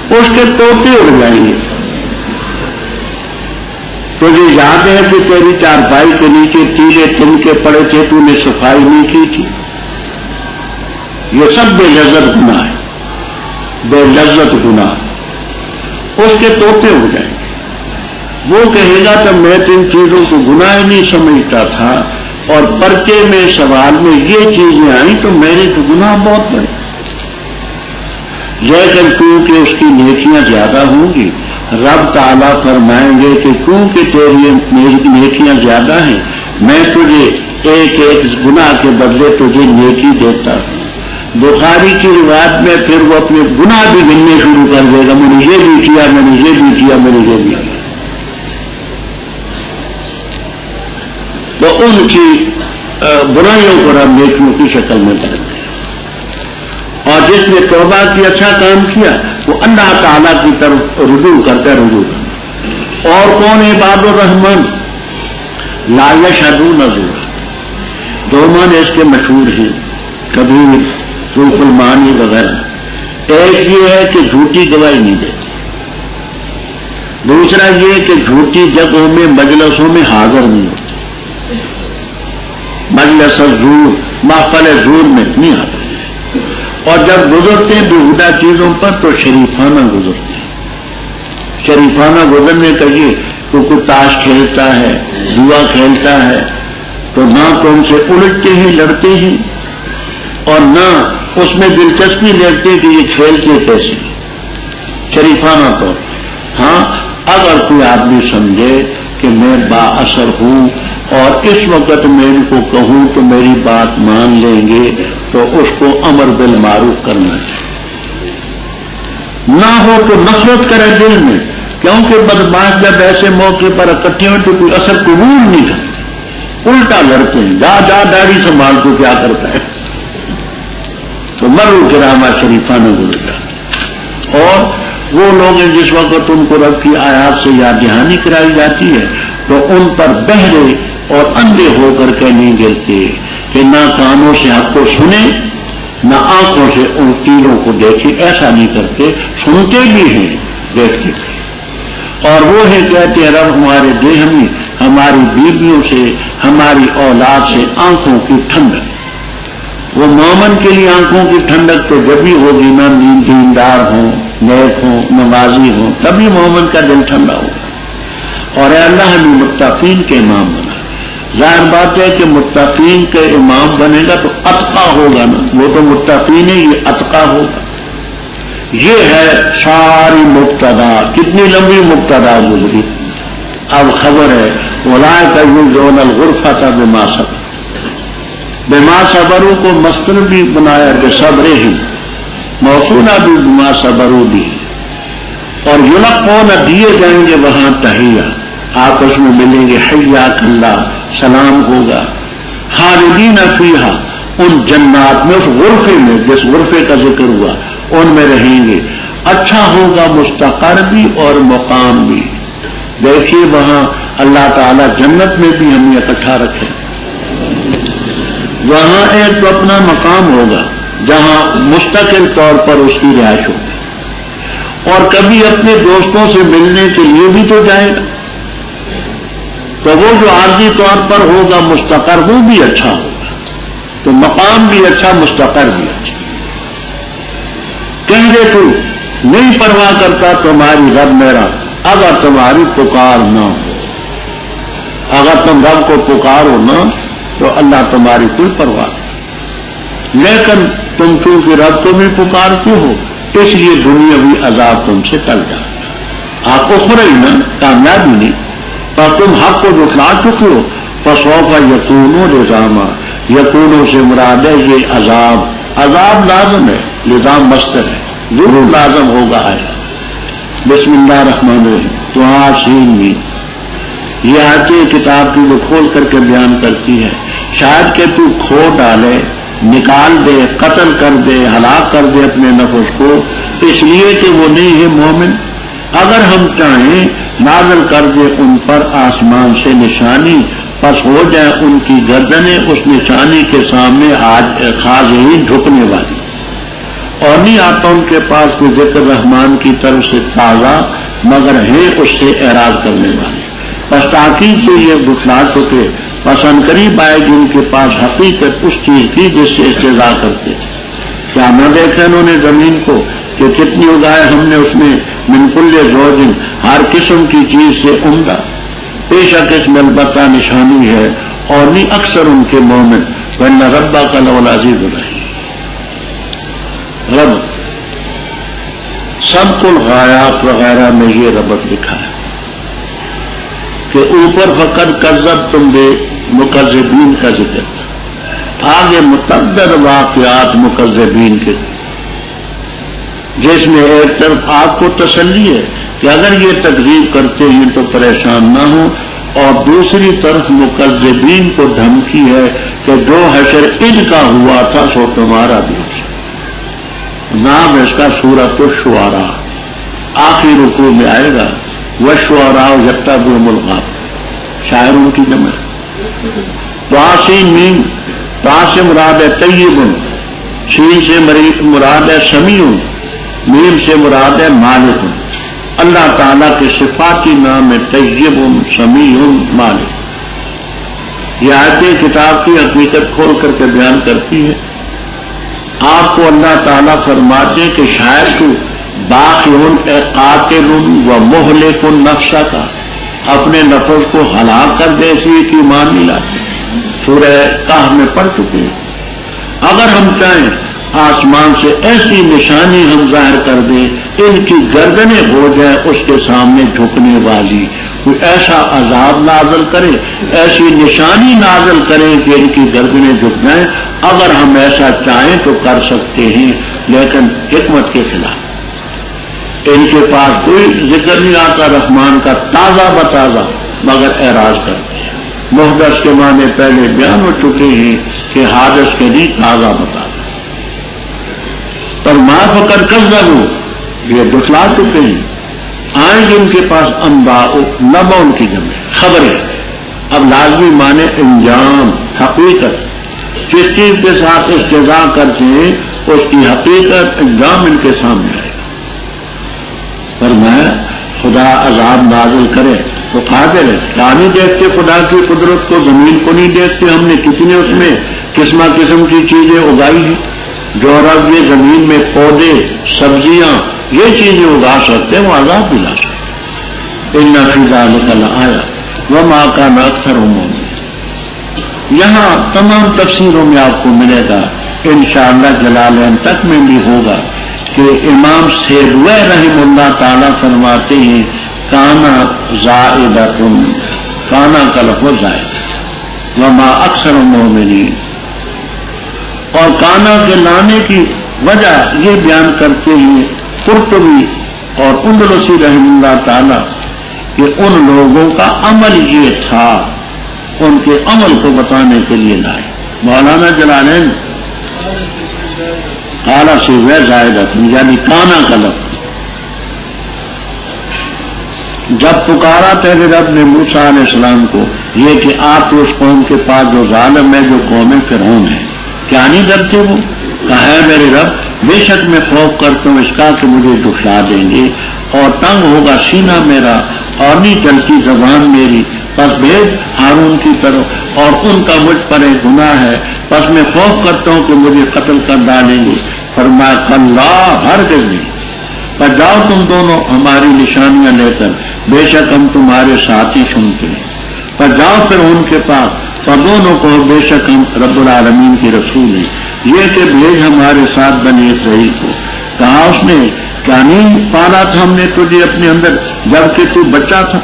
اس کے توتے اڑ جائیں گے. تجھے یاد ہے کہ تیری چارپائی کے نیچے تیلے تنکے پڑے تھے تو نے صفائی نہیں کی تھی. یہ سب بے لذت گناہ ہے. بے لذت گناہ اس کے توتے اڑ جائیں گے. وہ کہے گا کہ میں تو ان چیزوں کو گناہ نہیں سمجھتا تھا اور پرچے میں سوال میں یہ چیزیں آئیں تو میرے تو گناہ بہت بڑے. لیکن کیونکہ اس کی نیکیاں زیادہ ہوں گی رب تعالیٰ فرمائیں گے کہ کیونکہ تیری نیکیاں زیادہ ہیں میں تجھے ایک ایک گناہ کے بدلے تجھے نیکی دیتا ہوں. بخاری کی روایت میں پھر وہ اپنے گناہ بھی گننے شروع کر دے گا. میں نے یہ بھی کیا میں نے یہ بھی کیا میں نے یہ بھی کیا. تو ان کی برائیوں کو رب نیکیوں کی شکل میں بدل دے. اور جس نے توبہ کی اچھا کام کیا وہ اللہ تعالیٰ کی طرف رجوع کرتا ہے. رجوع اور کون عباد الرحمن لا یشهدون زورا. دو معنی اس کے مشہور ہیں کبیر روح المعانی وغیرہ. ایک یہ ہے کہ جھوٹی گواہی نہیں دیتے. دوسرا یہ کہ جھوٹی جگہوں میں مجلسوں میں حاضر نہیں ہوتے. مجلس زور محفل زور میں نہیں آتے اور جب گزرتے ہیں بےہودہ چیزوں پر تو شریفانہ گزرتے ہیں. شریفانہ گزرنے کا یہ تو کوئی تاش کھیلتا ہے جوا کھیلتا ہے تو نہ تو ان سے الجھتے ہیں لڑتے ہیں اور نہ اس میں دلچسپی لیتے کہ یہ کھیلتے کیسے، شریفانہ طور۔ ہاں اگر کوئی آدمی سمجھے کہ میں با اثر ہوں اور اس وقت میں ان کو کہوں تو میری بات مان لیں گے تو اس کو امر بالمعروف کرنا چاہیے، نہ ہو تو نفرت کرے دل میں، کیونکہ بدماش جب ایسے موقع پر اکٹھے ہوں تو کوئی اثر قبول نہیں کرتے، الٹا لڑتے ہیں، جا جا داڑھی سنبھال کو کیا کرتا ہے، تو مرو کرامہ شریفانہ گزرتا۔ اور وہ لوگ ہیں جس وقت ان کو رب کی آیات سے یاد دہانی کرائی جاتی ہے تو ان پر بہرے اور اندھے ہو کر کے نہیں گرتے کہ نہ کانوں سے حق کو سنے نہ آنکھوں سے ان تیروں کو دیکھے، ایسا نہیں کرتے، سنتے بھی ہیں دیکھتے بھی۔ اور وہ ہے کہتے ہیں رب ہمارے دے ہمیں ہماری بیویوں سے ہماری اولاد سے آنکھوں کی ٹھنڈک۔ وہ مومن کے لیے آنکھوں کی ٹھنڈک تو جب بھی ہوگی نا دیندار ہوں، نیک ہوں، نمازی ہوں، تبھی مومن کا دل ٹھنڈا ہوگا۔ اور اے اللہ ہمیں متقین کے امام بنا۔ ظاہر بات ہے کہ متقین کے امام بنے گا تو اتقا ہوگا نا، وہ تو متقین ہے، یہ اتقا ہوگا۔ یہ ہے ساری مبتدا، کتنی لمبی مبتدا گزری، اب خبر ہے اولئک یجزون الغرفۃ بما صبروا۔ بما صبروا کو مصدر بھی بنایا بصبرہم، موصولہ بھی بما صبروا بھی، اور یلقون دیے جائیں گے وہاں تحیہ، آپس میں ملیں گے، حیاک اللہ، سلام ہوگا، خالدین فیہا، ان جنات میں، اس غرفے میں جس غرفے کا ذکر ہوا ان میں رہیں گے، اچھا ہوگا مستقر بھی اور مقام بھی۔ دیکھیے وہاں اللہ تعالیٰ جنت میں بھی ہمیں اکٹھا رکھے، وہاں ایک تو اپنا مقام ہوگا جہاں مستقل طور پر اس کی رہائش ہوگی، اور کبھی اپنے دوستوں سے ملنے کے لیے بھی تو جائے گا، تو وہ جو عارضی طور پر ہوگا مستقر وہ بھی اچھا ہوگا، تو مقام بھی اچھا، مستقر بھی اچھا۔ کہیں گے تو نہیں پرواہ کرتا تمہاری رب میرا اگر تمہاری پکار نہ ہو، اگر تم رب کو پکارو نا تو اللہ تمہاری کوئی پرواہ نہیں، لیکن تم کیونکہ رب کو بھی پکارتے ہو اس لیے دنیاوی عذاب تم سے ٹل جاتا، آپ کو خرید نا کامیابی نہیں، پر تم حق کو جھٹلا چکے ہو، فسوف یکونوا لزاما، یکونوں سے مراد ہے یہ عذاب، عذاب لازم ہے، لزام مصدر ہے، ضرور لازم ہوگا ہے۔ بسم اللہ الرحمن الرحیم، تو آسین بھی یہ آیتیں کتاب کی وہ کھول کر کے بیان کرتی ہے، شاید کہ تو کھو ڈالے، نکال دے، قتل کر دے، ہلاک کر دے اپنے نفس کو، اس لیے کہ وہ نہیں ہے مومن، اگر ہم چاہیں نازل کر دے ان پر آسمان سے نشانی، پس ہو جائے ان کی گردنیں اس نشانی کے سامنے آج خاضعین جھکنے والی، اور نہیں آتا ان کے پاس کوئی ذکر رحمان کی طرف سے تازہ مگر ہے اس سے اعراض کرنے والے، بس تاکید سے یہ بتلا چکے، پسند قریب آئے جن کے پاس حقیقت اس چیز کی جس سے استضاء کرتے تھے۔ کیا نہ دیکھے انہوں نے زمین کو کہ کتنی اگائے ہم نے اس میں من کل زوج، ہر قسم کی چیز سے عمدہ، بے شک اس میں البتہ نشانی ہے، اور نہیں اکثر ان کے مومن، وَإِنَّ رَبَّكَ لَهُوَ الْعَزِيزُ الرَّحِيمُ۔ رب سب کل غایات وغیرہ میں یہ ربط لکھا ہے کہ اوپر فقط کذب تم بے مکذبین کا ذکر تھا، آگے متعدد واقعات مکذبین کے، جس میں ایک طرف آپ کو تسلی ہے کہ اگر یہ تکذیب کرتے ہیں تو پریشان نہ ہو، اور دوسری طرف مکذبین کو دھمکی ہے کہ جو حشر ان کا ہوا تھا سو تمہارا بھی۔ نام اس کا سورۃ الشعراء، آخری رکوع میں آئے گا، والشعراء یتبعهم الغاوون، شاعروں کی جمع۔ طاسین میم، طا سے مراد ہے طیب، شین سے مراد ہے سمیع، میم سے مراد ہے مالک۔ اللہ تعالیٰ کے صفاتی نام ہے طیب، سمیع، مالک۔ یہ آیتیں کتاب کی حقیقت کھول کر کے بیان کرتی ہے۔ آپ کو اللہ تعالیٰ فرماتے ہیں کہ شاید تو باقیون قاتل و مہلک النفس کا، اپنے نفس کو ہلاک کر دے، اس لیے کہ ایمان نہیں لاتے، سورہ کہف میں پڑھ چکے ہیں۔ اگر ہم چاہیں آسمان سے ایسی نشانی ہم ظاہر کر دیں ان کی گردنیں ہو جائے اس کے سامنے جھکنے والی، کوئی ایسا عذاب نازل کرے، ایسی نشانی نازل کرے کہ ان کی گردنیں جھک جائیں۔ اگر ہم ایسا چاہیں تو کر سکتے ہیں، لیکن حکمت کے خلاف۔ ان کے پاس کوئی ذکر نہیں آتا رحمان کا تازہ بتازہ، مگر اعراض کرتے ہیں۔ محدث کے معنی پہلے بیان ہو چکے ہیں کہ حادث کے لیے تازہ بتازہ، پر ما فکر کذبوا، یہ دکھلا چکے ہیں۔ آئیں گے ان کے پاس انباء، نبأ ان کی جمع خبریں، اب لازمی معنی انجام، حقیقت، جس چیز کے ساتھ استضاء کرتے ہیں اس کی حقیقت انجام ان کے سامنے آئے گا۔ فرمایا خدا عذاب نازل کرے تو قادر ہے، کیا نہیں دیکھتے خدا کی قدرت کو، زمین کو نہیں دیکھتے؟ ہم نے کتنے اس میں قسم قسم کی چیزیں اگائی ہیں، جو رب یہ زمین میں پودے، سبزیاں، یہ چیزیں اگا سکتے ہیں، وہ عذاب بھی لا سکتے۔ ان فی ذلک لآیۃ وما کان اکثرهم مؤمنین۔ یہاں تمام تفسیروں میں آپ کو ملے گا، انشاءاللہ جلالین تک میں بھی ہوگا کہ امام سیبوی رحم اللہ تعالیٰ فرماتے ہیں کانا زائدۃ، کانا کا لفظ زائد، وما اکثر المؤمنین، اور کانا کے لانے کی وجہ یہ بیان کرتے ہیں قرطبی اور اندلسی رحم اللہ تعالیٰ کہ ان لوگوں کا عمل یہ تھا، ان کے عمل کو بتانے کے لیے لائے۔ مولانا جلالین اعلیٰ سے وہ زائدۃ یعنی کانا کا لفظ، جب پکارا تیرے رب نے موسیٰ علیہ السلام کو یہ کہ آپ اس قوم کے پاس جو ظالم ہے، جو قوم فرعون ہے، کیا نہیں ڈرتے؟ وہ کہا ہے میرے رب بے شک میں خوف کرتا ہوں اس کا کہ مجھے دکھلا دیں گے اور تنگ ہوگا سینہ میرا اور نہیں چلتی زبان میری، پس بھیج ہارون کی طرف، اور ان کا مجھ پر ایک گناہ ہے، پس میں خوف کرتا ہوں کہ مجھے قتل کر ڈالیں گے۔ فرمایا کلا، ہرگز نہیں، پر جاؤ تم دونوں ہماری نشانیاں لے کر، بے شک ہم تمہارے ساتھ ہی سنتے ہیں۔ پر جاؤ پھر ان کے پاس، پر دونوں کو بے شک ہم رب العالمین کے رسول ہیں، یہ کہ بھیج ہمارے ساتھ بنی اسرائیل کو۔ کہا اس نے کیا نہیں پالا تھا ہم نے تجھے اپنے اندر جبکہ تو بچہ تھا،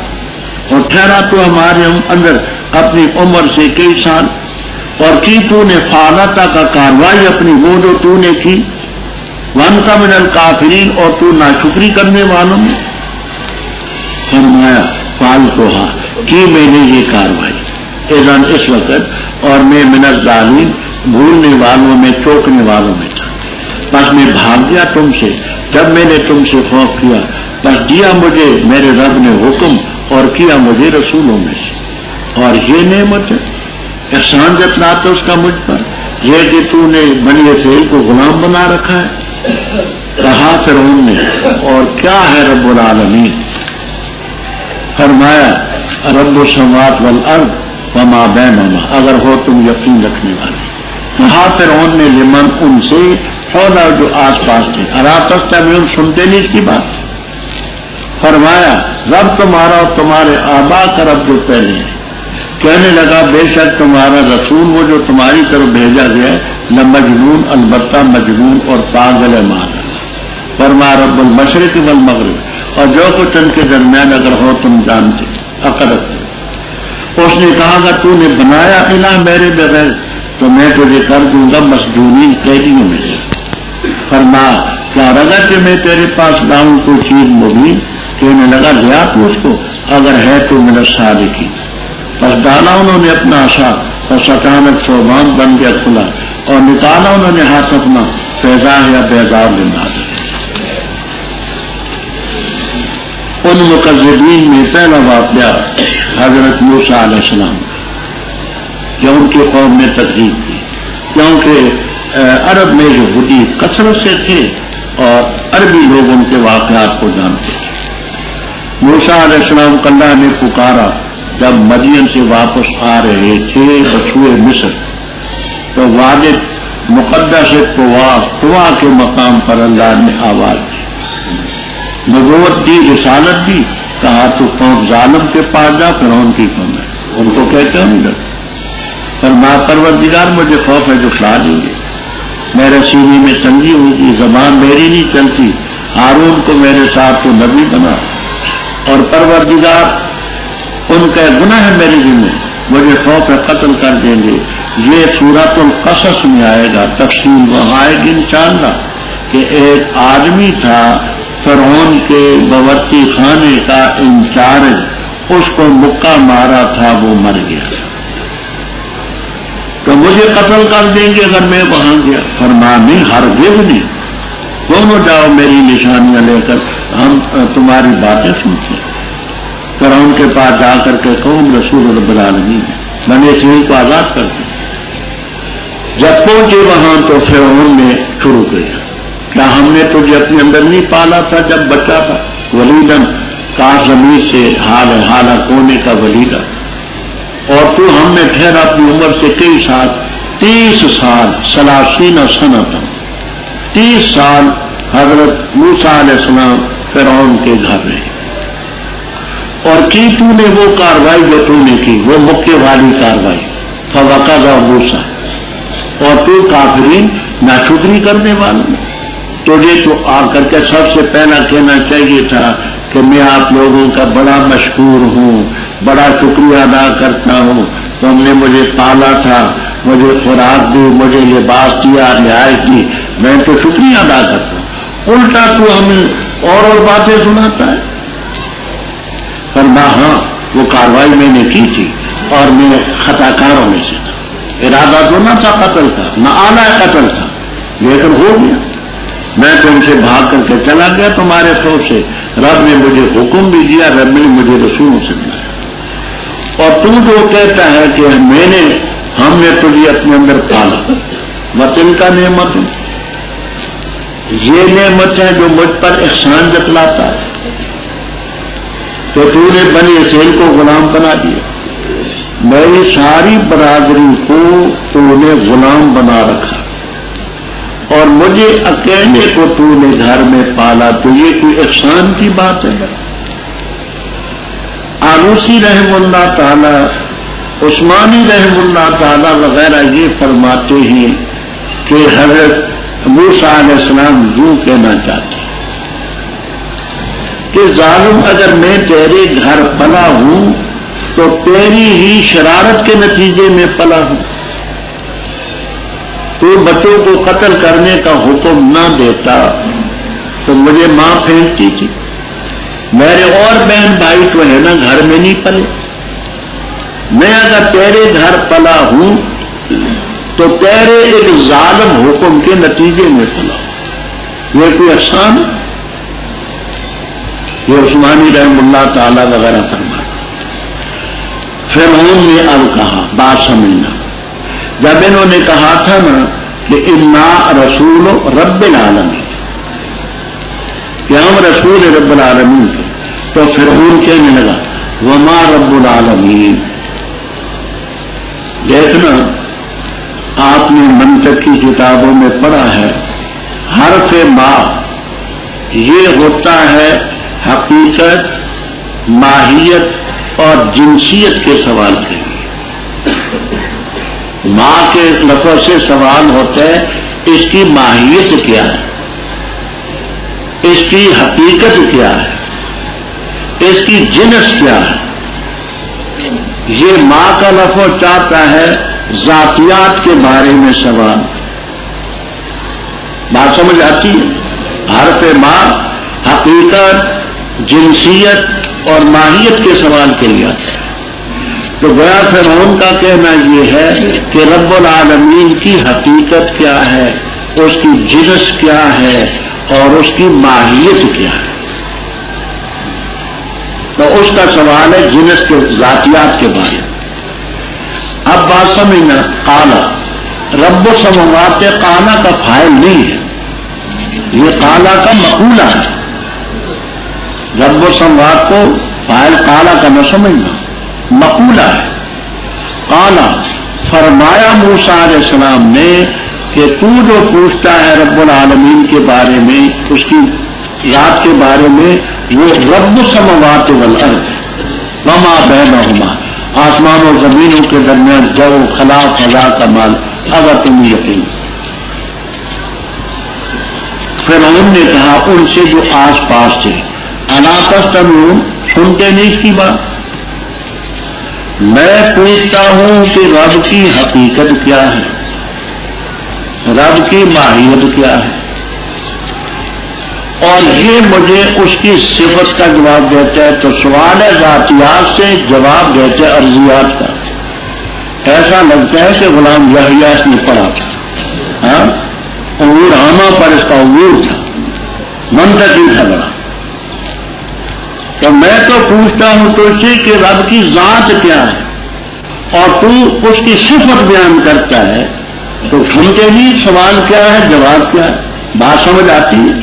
اور ٹھہرا تو ہمارے اندر اپنی عمر سے کئی سال، اور کی تو نے فعالتا کا کاروائی اپنی وہ جو تو نے کی، وانت من الکافرین، اور تو ناشکری کرنے والوں میں۔ فرمایا فعلتھا، کی میں نے یہ کاروائی، اذن اس وقت، اور میں من الظالمین، بھولنے والوں میں، چوکنے والوں میں تھا، بس میں بھاگ گیا تم سے جب میں نے تم سے خوف کیا، بس دیا مجھے میرے رب نے حکم اور کیا مجھے رسولوں میں سے، اور یہ نعمت ہے، احسان جتلاتا اس کا مجھ پر، یہ کہ تو نے بنی اسرائیل کو غلام بنا رکھا ہے۔ کہا فرعون نے اور کیا ہے رب العالمین؟ فرمایا رب السماوات والارض وما بینہما، اگر ہو تم یقین رکھنے والے۔ کہا فرعون نے لمن، ان سے، حولا جو آس پاس تھے، الا تستمعون، سنتے نہیں اس کی بات؟ فرمایا رب تمہارا اور تمہارے آبا کا رب جو پہلے ہے۔ کہنے لگا بے شک تمہارا رسول وہ جو تمہاری طرف بھیجا گیا لمجنون، البتہ مجنون اور پاگل ہے مانا۔ فرمایا رب المشرق والمغرب، اور جو کچھ ان کے درمیان اگر ہو تم جانتے عقل رکھتے۔ اس نے کہا اگر تو نے بنایا الہ میرے بغیر تو میں تجھے کر دوں گا مسجونین، قیدیوں میں سے۔ فرمایا کیا رگا کہ میں تیرے پاس لاؤں کوئی چیز مبین؟ کہنے لگا لیا تو اس کو، اگر ہے تو من الصادقین۔ پس ڈالا انہوں نے اپنا عصا، پس اچانک ثوبان بن گیا کھلا، اور نکالا انہوں نے ہاتھ اپنا، فیضا یا بیضاء للناظرین۔ ان مکذبین میں پہلا واقعہ حضرت موسیٰ علیہ السلام کہ ان کی قوم نے تکذیب کی، کیونکہ عرب میں یہودی کثرت سے تھے اور عربی لوگ ان کے واقعات کو جانتے تھے۔ موسیٰ علیہ السلام کو اللہ نے پکارا جب مدین سے واپس آ رہے تھے بچھوئے مصر، تو وادی مقدس طوا کے مقام پر اللہ نے آواز دی، نبوت دی، رسالت دی، کہا تو قوم ظالم کے پاس جا، فرعون کی قوم ہے، ان کو کہتے ہیں نہیں ڈر۔ فرمایا پروردگار مجھے خوف ہے جو کھلا دیں گے، میرے سینے میں تنگی ہوگی، زبان میری نہیں چلتی، ہارون کو میرے ساتھ تو نبی بنا، اور پروردگار ان کا گناہ ہے میرے دل میں، مجھے خوف ہے قتل کر دیں گے۔ یہ سورۃ القصص میں آئے گا، تفصیل وہاں آئے گی انشاءاللہ، کہ ایک آدمی تھا فرعون کے باورچی خانے کا انچارج، اس کو مکہ مارا تھا، وہ مر گیا، تو مجھے قتل کر دیں گے اگر میں وہاں گیا۔ فرمایا نہیں، ہرگز نہیں، دونوں جاؤ میری نشانیاں لے کر، ہم تمہاری باتیں سنتے ہیں۔ فرعون کے پاس جا کر کے قوم رسول رب العالمین بنی اسرائیل کو آزاد کر دیا۔ جب پہنچے وہاں تو فرعون نے شروع کیا، کیا ہم نے تجھے اپنے اندر نہیں پالا تھا جب بچہ تھا؟ ولیدن کاش زمین سے حالہ کونے کا ولیدہ، اور تو ہم نے ٹھہرا اپنی عمر سے کئی سال، 30 سال، 30 سنۃ، 30 سال حضرت موسیٰ علیہ السلام فرعون کے گھر رہے، اور کی تو نے وہ کاروائی جو تو نے کی، وہ مکے والی کاروائی، فوقذ موسیٰ، اور تو کافرین ناشکری کرنے والا، تجھے تو آ کر کے سب سے پہلا کہنا چاہیے تھا کہ میں آپ لوگوں کا بڑا مشکور ہوں، بڑا شکریہ ادا کرتا ہوں، تم نے مجھے پالا تھا، مجھے خوراک دی، مجھے لباس دیا، رعایت دی، میں تو شکریہ ادا کرتا ہوں، الٹا تو ہمیں اور باتیں سناتا ہے۔ فرمایا ہاں وہ کاروائی میں نے کی تھی اور میں خطا کاروں میں سے تھا، ارادہ تو نہ تھا قتل کا، نہ آنا قتل تھا، لیکن ہو گیا، میں تم سے بھاگ کر کے چلا گیا تمہارے خوف سے، رب نے مجھے حکم بھی دیا، رب نے مجھے رسولوں سے بلایا، اور تو جو کہتا ہے کہ ہم نے تجھے اپنے اندر پالا، وطن کا نعمت، یہ نعمت ہے جو مجھ پر احسان جتلاتا ہے، تو تو نے بنی اسرائیل کو غلام بنا دیا، میری ساری برادری کو تو نے غلام بنا رکھا، اور مجھے اکیلے کو تو نے گھر میں پالا، تو یہ کوئی احسان کی بات ہے؟ آلوسی رحم اللہ تعالی، عثمانی رحم اللہ تعالی وغیرہ یہ فرماتے ہیں کہ حضرت موسیٰ علیہ السلام یوں کہنا چاہتے ہیں کہ ظالم، اگر میں تیرے گھر پلا ہوں تو تیری ہی شرارت کے نتیجے میں پلا ہوں، تو بچوں کو قتل کرنے کا حکم نہ دیتا تو مجھے ماں پھینکتی تھی، میرے اور بہن بھائی تو ہے نا گھر میں نہیں پلے، میں اگر تیرے گھر پلا ہوں تو تیرے ایک ظالم حکم کے نتیجے میں پلا ہوں، یہ کوئی احسان ہے؟ یہ عثمانی رحم اللہ تعالی وغیرہ فرمایا۔ فرعون نے اب کہا، بات سمجھنا، جب انہوں نے کہا تھا نا کہ انا رسول رب العالمین، کہ ہم رسول رب العالمین تھے، تو فرعون کہنے لگا وما رب العالمین۔ دیکھنا، آپ نے منطق کی کتابوں میں پڑھا ہے، حرف ما یہ ہوتا ہے حقیقت، ماہیت اور جنسیت کے سوال کے لیے۔ ماں کے لفظ سے سوال ہوتا ہے اس کی ماہیت کیا ہے، اس کی حقیقت کیا ہے، اس کی جنس کیا ہے۔ یہ ماں کا لفظ چاہتا ہے ذاتیات کے بارے میں سوال۔ بات سمجھ آتی ہے؟ حرف ماں حقیقت، جنسیت اور ماہیت کے سوال کے لیے آتا ہے۔ تو گویا فرعون کا کہنا یہ ہے کہ رب العالمین کی حقیقت کیا ہے، اس کی جنس کیا ہے اور اس کی ماہیت کیا ہے۔ تو اس کا سوال ہے جنس کے، ذاتیات کے بارے میں۔ اب بات سمجھنا، قالا رب السماوات، قالا کا فاعل نہیں ہے، یہ قالا کا مقولہ ہے۔ رب السماوات کو فاعل قالا کا نہ سمجھنا، مقولہ ہے۔ قالا فرمایا موسیٰ علیہ السلام نے کہ تو جو پوچھتا ہے رب العالمین کے بارے میں، اس کی ذات کے بارے میں، وہ رب السماوات والارض وما بینہما، آسمان و زمینوں کے درمیان جو خلا فضا کا مال، اگر تم یقین فرعون نے کہا ان سے جو آس پاس تھے، الا تستمعون، سنتے نہیں اس کی بات؟ میں پوچھتا ہوں کہ رب کی حقیقت کیا ہے، رب کی ماہیت کیا ہے، اور یہ مجھے اس کی صفت کا جواب دیتا ہے۔ تو سوال ہے ذاتیات سے، جواب دیتا ہے ارضیات کا۔ ایسا لگتا ہے کہ غلام یحییٰ اس نے پڑھا تھا، ہاں عبور عامہ پر اس کا عبور تھا، منطقی تھا بڑا۔ تو میں تو پوچھتا ہوں تو سے کہ رب کی ذات کیا ہے اور تو اس کی صفت بیان کرتا ہے، تو سنتے بھی سوال کیا ہے جواب کیا ہے، بات سمجھ آتی ہے؟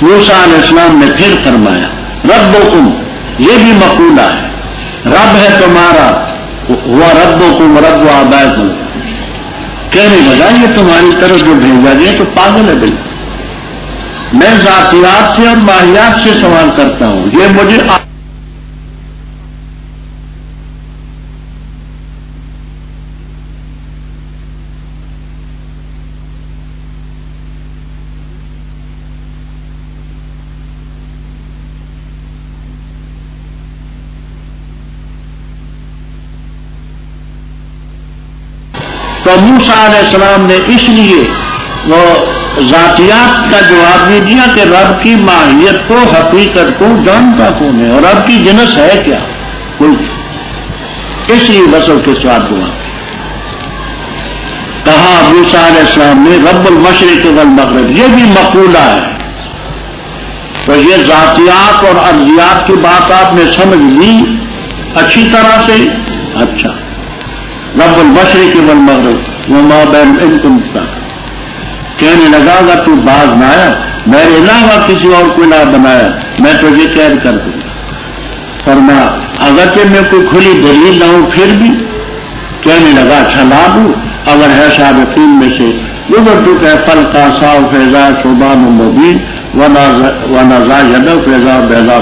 موسیٰ علیہ السلام نے پھر فرمایا ربکم، یہ بھی مقولہ ہے، رب ہے تمہارا، ہوا ربکم رب آبائکم، کہنے لگا یہ تمہاری طرف جو بھیجا گیا تو پاگل ہے بالکل۔ میں ذاتیات سے اور ماہیات سے سوال کرتا ہوں، یہ مجھے تو موسیٰ علیہ السلام نے اس لیے وہ ذاتیات کا جواب بھی دیا کہ رب کی ماہیت کو، حقیقت کو جانتا کون ہے اور رب کی جنس ہے کیا، کوئی، اس لیے بسوں کے ساتھ دعا کہا موسیٰ علیہ السلام نے رب المشرق والمغرب، یہ بھی مقولہ ہے۔ تو یہ ذاتیات اور ارضیات کی بات آپ نے سمجھ لی اچھی طرح سے؟ اچھا، رب المشرق والمغرب وما بین انکم، کہنے لگا گا تو باز نہ آیا، میرے علاوہ کسی اور کو نہ بنایا، میں تجھے قید کر دوں گا۔ فرمایا اگرچہ میں کوئی کھلی دلیل نہ ہوں پھر بھی، کہنے لگا اچھا لا دوں، اگر ہے سابقین میں سے گزر تو کہ پل کا سا فیضا شبان مبین ونازا یدو فیضا بیضا،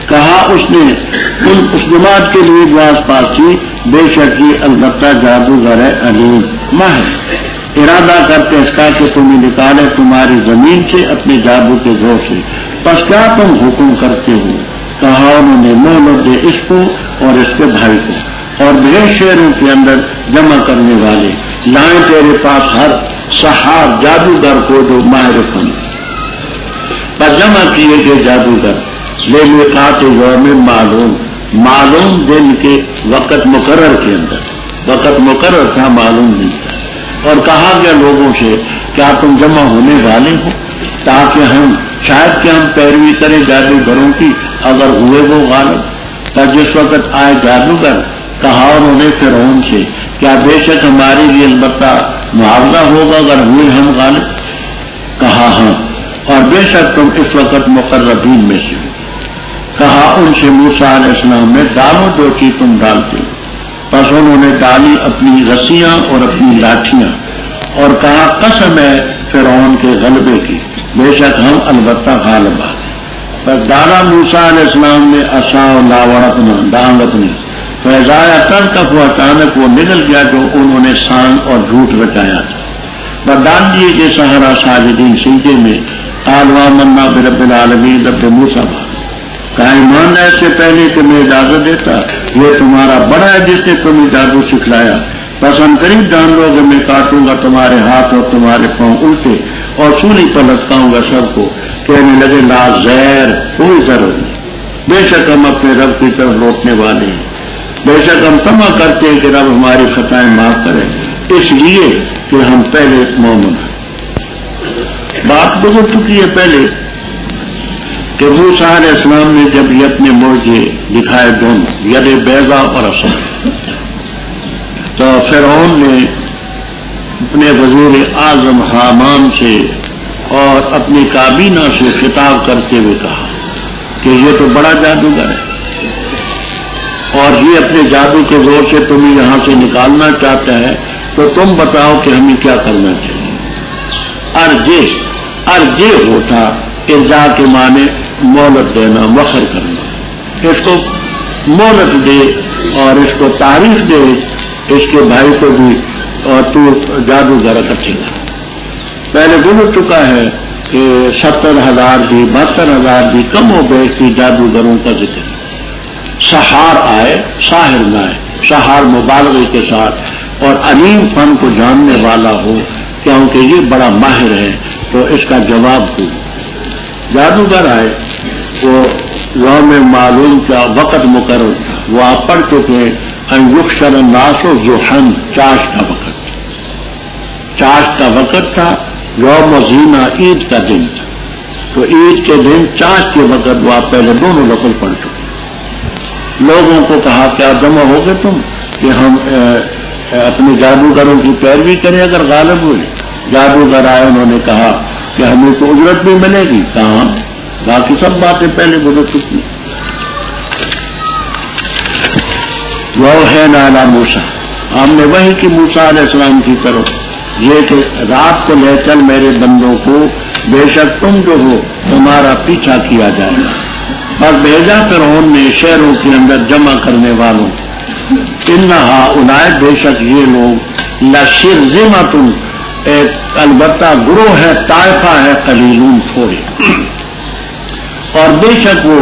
کہا اس نے اس جماعت کے لیے جو آس پاس تھی، بے شک یہ البتہ جادوگر ہے علیم ماہر، ارادہ کرتے اس کا کہ تمہیں نکالے تمہاری زمین سے اپنے جادو کے زور سے، پس کیا تم حکم کرتے ہو؟ کہا انہوں نے مہلت دے اس کو اور اس کے بھائی کو اور بھیڑ شہروں کے اندر جمع کرنے والے، لائیں تیرے پاس ہر سحار جادوگر کو جو ماہر فن، پر جمع کیے گئے جادوگر لے میقات یوم معلوم دن کے وقت مقرر کے اندر، وقت مقرر تھا معلوم نہیں تھا، اور کہا گیا لوگوں سے کیا تم جمع ہونے والے ہو تاکہ ہم شاید کہ ہم پیروی کریں جادوگروں کی اگر ہوئے وہ غالب؟ پر جس وقت آئے جادوگر کہا انہوں نے فرعون سے کیا بے شک ہمارے لیے البتہ معاوضہ ہوگا اگر ہوئے ہم غالب؟ کہا ہاں، اور بے شک تم اس وقت مقربین میں سے ہو۔ کہا ان سے موسیٰ علیہ السلام نے ڈالو جو کہ تم ڈالتے، پس انہوں نے ڈالی اپنی رسیاں اور اپنی لاٹھیاں اور کہا قسم ہے فرعون کے غلبے کی، بے شک ہم البتہ غالب آ گئے۔ پس ڈالا موسیٰ علیہ السلام نے عصا لاوڑتنا، ڈانگ اپنی، فیضایا تلقف، وہ اچانک وہ نکل گیا جو انہوں نے سانگ اور جھوٹ رچایا تھا۔ پر ڈال دیے گئے سہرا ساجدین سجدے میں، قالوا آمنا برب العالمین، رب موسیٰ کہا ایمان ہے اس سے پہلے کہ میں اجازت دیتا، یہ تمہارا بڑا ہے جس نے تمہیں جادو سکھلایا، بس ہم قریب جان لو کہ میں کاٹوں گا تمہارے ہاتھ اور تمہارے پاؤں الٹے اور سولی پر لٹکاؤں گا سب کو۔ کہنے لگے لا زیر، کوئی ضرورت نہیں، بے شک ہم اپنے رب کی طرف لوٹنے والے ہیں، بے شک ہم طمع کرتے ہیں کہ رب ہماری خطائیں معاف کرے، اس لیے کہ ہم پہلے مومن ہیں۔ بات گزر چکی ہے پہلے کہ موسیٰ علیہ السلام نے جب یہ اپنے موجے دکھائے دونوں، ید بیضا اور عصا، تو فرعون نے اپنے وزیر اعظم حامان سے اور اپنی کابینہ سے خطاب کرتے ہوئے کہا کہ یہ تو بڑا جادوگر ہے اور یہ اپنے جادو کے زور سے تمہیں یہاں سے نکالنا چاہتا ہے، تو تم بتاؤ کہ ہمیں کیا کرنا چاہیے۔ ارجے ہوتا ارجا کے معنی مہلت دینا، وخر کرنا، اس کو مہلت دے اور اس کو تعریف دے، اس کے بھائی کو بھی، اور تو جادوگر اکٹھے کر۔ پہلے گزر چکا ہے کہ 70,000 بھی 72,000 بھی کم و بیش کی جادوگروں کا ذکر. سحار آئے ساحر نہ آئے، سحار مبالغے کے ساتھ اور علیم فن کو جاننے والا ہو، کیونکہ یہ بڑا ماہر ہے تو اس کا جواب دو. جادوگر آئے وہ یوم معلوم کا وقت مقرر تھا، وہ آپ پڑھ چکے ان یحشر الناس ضحی، چاش کا وقت، چاش کا وقت تھا. یوم زینہ عید کا دن تھا، تو عید کے دن چاش کے وقت وہ آپ پہلے دونوں لفظ پڑھ چکے. لوگوں کو کہا کیا جمع ہو گئے تم کہ ہم اپنے جادوگروں کی پیروی کریں اگر غالب ہوئے. جادوگر آئے، انہوں نے کہا کہ ہمیں تو اجرت بھی ملے گی. کہاں؟ باقی سب باتیں پہلے گزر چکی. وَأَوْحَيْنَا إِلَىٰ مُوسَىٰ، ہم نے وحی کی موسیٰ علیہ السلام کی طرف یہ کہ رات کو لے چل میرے بندوں کو، بے شک تم جو ہو تمہارا پیچھا کیا جائے گا. اور بھیجا فرعون نے شہروں کے اندر جمع کرنے والوں، ان ہؤلاء، بے شک یہ لوگ، لشرذمۃ، ایک البتہ گروہ ہے، طائفہ ہے، قلیلون، تھوڑے، اور بے شک وہ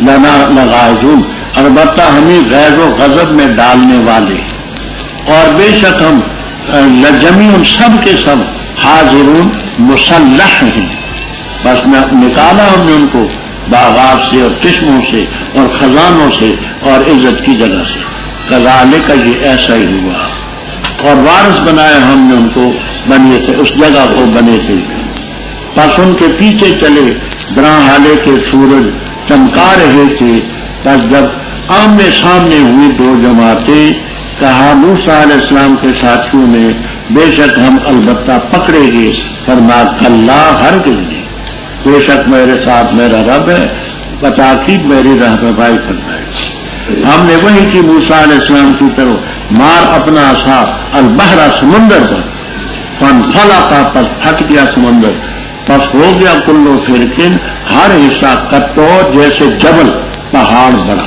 لنا لغائظون، البتہ ہمیں غیظ و غضب میں ڈالنے والے، اور بے شک ہم لجمیع، سب کے سب، حاضرون، مسلح ہیں. بس نکالا ہم نے ان کو باغات سے اور چشموں سے اور خزانوں سے اور عزت کی جگہ سے. کذالک، یہ ایسا ہی ہوا. اور وارث بنایا ہم نے ان کو، بنے تھے اس جگہ کو، بنے تھے. پس ان کے پیچھے چلے دراں حالے کے سورج چمکا رہے تھے. پس جب آمنے سامنے ہوئی دو جماعتیں، کہا موسیٰ علیہ السلام کے ساتھیوں نے، بے شک ہم البتہ پکڑے گے. فرمایا کلا، ہرگز نہیں، بے شک میرے ساتھ میرا رب ہے، بتاکید میری رہنمائی فرمائے. ہم نے وہی کی موسیٰ علیہ السلام کی طرف، مار اپنا عصا البحر، سمندر پر، فانفلق، پس پھٹ گیا سمندر. پس ہو گیا کلو فرقن، ہر حصہ کٹور جیسے جبل، پہاڑ بڑا.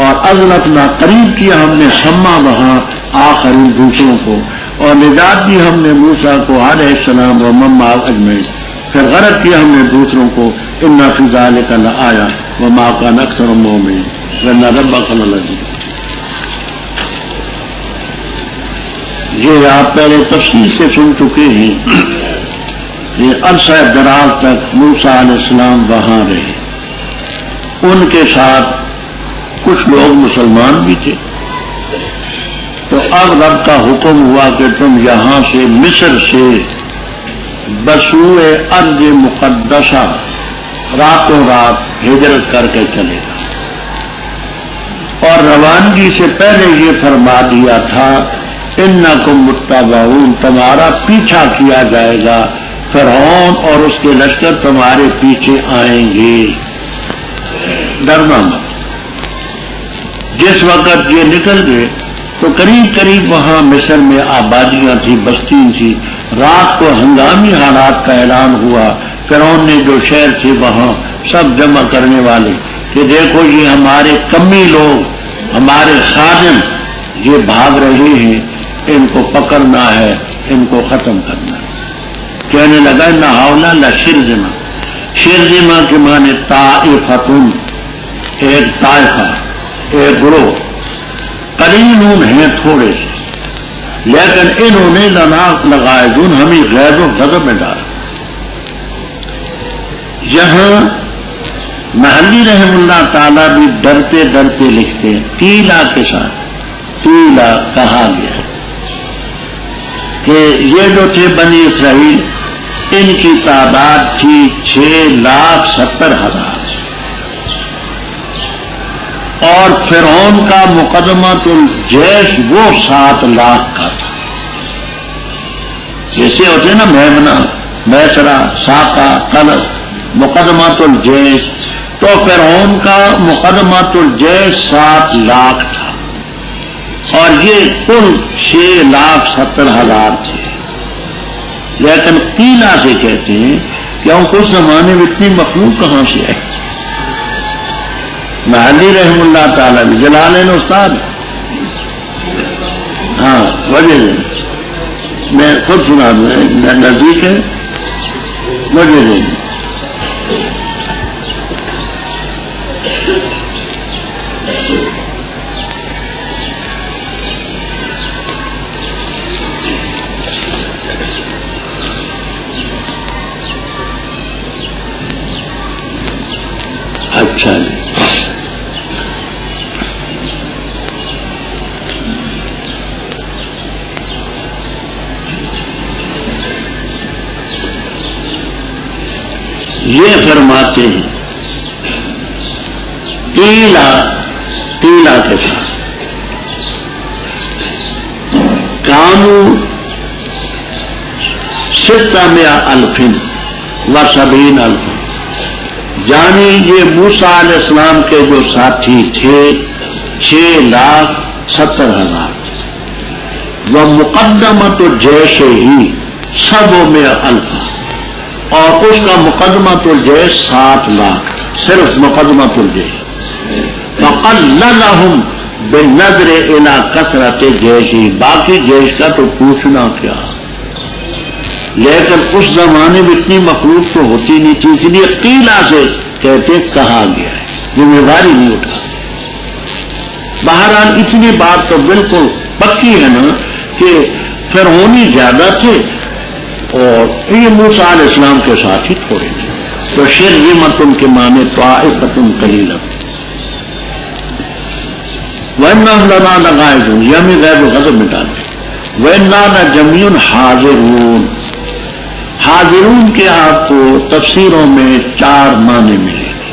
اور اضلفنا، قریب کیا ہم نے، سما وہاں، آخرین، دوسروں کو. اور نجات دی ہم نے موسیٰ کو علیہ السلام و من معه اجمعین. پھر غرق کیا ہم نے دوسروں کو. ان فی ذلک لآیۃ وما کان اکثرهم مؤمنین وان ربک للعزیز. یہ آپ پہلے تفصیل سے سن چکے ہیں. یہ عرصہ دراز تک موسیٰ علیہ السلام وہاں رہے. ان کے ساتھ کچھ لوگ مسلمان بھی تھے. تو اب رب کا حکم ہوا کہ تم یہاں سے مصر سے بسوء ارض مقدسہ راتوں رات ہجرت کر کے چلے گا. اور روانگی سے پہلے یہ فرما دیا تھا انکم متبعون، تمہارا پیچھا کیا جائے گا. فرعون اور اس کے لشکر تمہارے پیچھے آئیں گے، ڈرنا مت. جس وقت یہ نکل گئے تو قریب قریب وہاں مصر میں آبادیاں تھی، بستیاں تھی. رات کو ہنگامی حالات کا اعلان ہوا. فرعون نے جو شہر تھے وہاں سب جمع کرنے والے کہ دیکھو یہ ہمارے کمی لوگ، ہمارے خادم یہ بھاگ رہے ہیں، ان کو پکڑنا ہے، ان کو ختم کرنا ہے. کہنے لگا نہ ہاؤلا لشرذمہ، شرذمہ کے معنی طائفتن، ایک طائفہ، ایک گروہ، قلیلون ہیں، تھوڑے سے، لیکن انہوں نے لنا لغائظون، ہمیں غیظ و غضب میں ڈالا. یہاں محلی رحم اللہ تعالیٰ بھی ڈرتے ڈرتے لکھتے ہیں، تیلا کے ساتھ، تیلا کہا گیا کہ یہ جو تھے بنی اسرائیل، ان کی تعداد تھی 6,70,000. اور فرعون کا مقدمۃ الجیش وہ 7 لاکھ کا تھا. جیسے ہوتے نا میمنہ، میسرہ، ساقہ، قلب، مقدمۃ الجیش. تو فرعون کا مقدمۃ الجیش 7 لاکھ تھا، اور یہ کل 6,70,000 تھے. لیکن قیلہ سے کہتے ہیں کہ اس زمانے میں اتنی مخلوق کہاں سے آئی. محلی رحم اللہ تعالیٰ بھی جلالین استاد، ہاں وجہ میں خود سنا دوں، نزدیک ہے مجھے دیں۔ اچھا جی، یہ فرماتے ہیں تیلا کے ساتھ کانو 600,000 یعنی یہ موسیٰ علیہ السلام کے جو ساتھی تھے 6,70,000، وہ مقدمۃ الجیش ہی 100,000، اور اس کا مقدمۃ الجیش 7 لاکھ، صرف مقدمۃ الجیش۔ فقللہم بالنظر الی کثرت جیش، باقی جیش کا تو پوچھنا کیا، لیکن اس زمانے میں اتنی مخلوق تو ہوتی نہیں تھی، اس لیے قیلا سے کہتے کہا گیا ہے، ذمہ داری نہیں اٹھا۔ بہرحال اتنی بات تو بالکل پکی ہے نا کہ فرعونی زیادہ تھے اور یہ موسیٰ علیہ السلام کے ساتھ ہی تھوڑے تھے، تو شرذمۃ کے معنی طائفۃ قلیلہ۔ وَإِنَّهُمْ لَنَا لَغَائِظُونَ، یہ ہمیں غیب و غضب میں ڈالتے۔ وَإِنَّا لَجَمِيعٌ حَاضِرُونَ، حاضرون کے آپ کو تفسیروں میں 4 معنی ملیں گے۔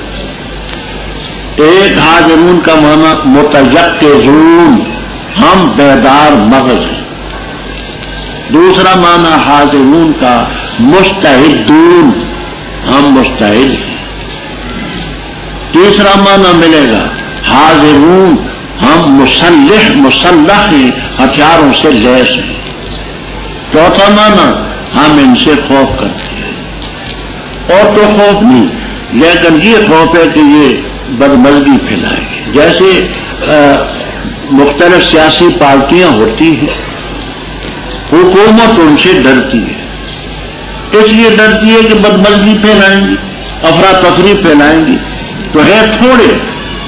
ایک حاضرون کا معنی متیقظون، ہم بیدار مغز ہیں۔ دوسرا معنی حاضرون کا مستعدون، ہم مستعد ہیں۔ تیسرا معنی ملے گا حاضرون، ہم مسلح ہیں، ہتھیاروں سے لیس ہیں۔ چوتھا معنی ہم ان سے خوف کرتے ہیں، اور تو خوف نہیں، لیکن یہ خوف ہے کہ یہ بدمزگی پھیلائیں گے۔ جیسے مختلف سیاسی پارٹیاں ہوتی ہیں، حکومت ان سے ڈرتی ہے، اس لیے ڈرتی ہے کہ بدمزگی پھیلائیں گی، افراتفری پھیلائیں گی، تو ہے تھوڑے،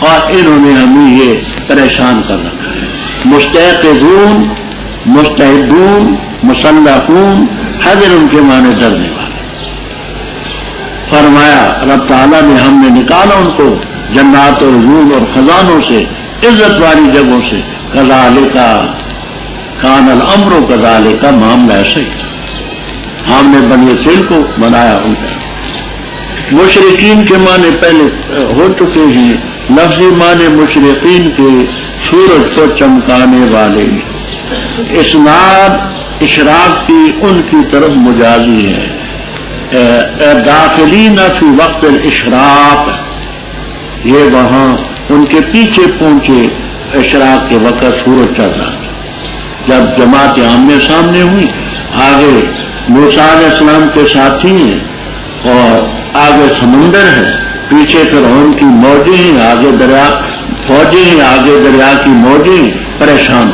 اور انہوں نے ہمیں یہ پریشان کر رکھا ہے۔ مستعدون، مستعدون، مسلحون، حضر ان کے معنی ڈرنے والے۔ فرمایا رب تعالیٰ نے ہم نے نکالا ان کو جنات اور عیون اور خزانوں سے، عزت والی جگہوں سے۔ کذالک کان الامر، کذالک معاملہ ایسے ہی تھا، ہم نے بنی اسرائیل کو بنایا ان کا۔ مشرقین کے معنی پہلے ہو چکے ہیں، لفظی معنی مشرقین کے سورج کو چمکانے والے، اسناد اشراق کی ان کی طرف مجازی ہے، داخلین فی وقت الاشراق، یہ وہاں ان کے پیچھے پہنچے اشراق کے وقت سورج چل رہا، جب جماعت آمنے سامنے ہوئی، آگے موسیٰ علیہ السلام کے ساتھی ہیں اور آگے سمندر ہے، پیچھے فرعون کی موجیں ہیں، آگے دریا فوجیں ہیں، آگے دریا کی موجیں ہیں، پریشان ہو۔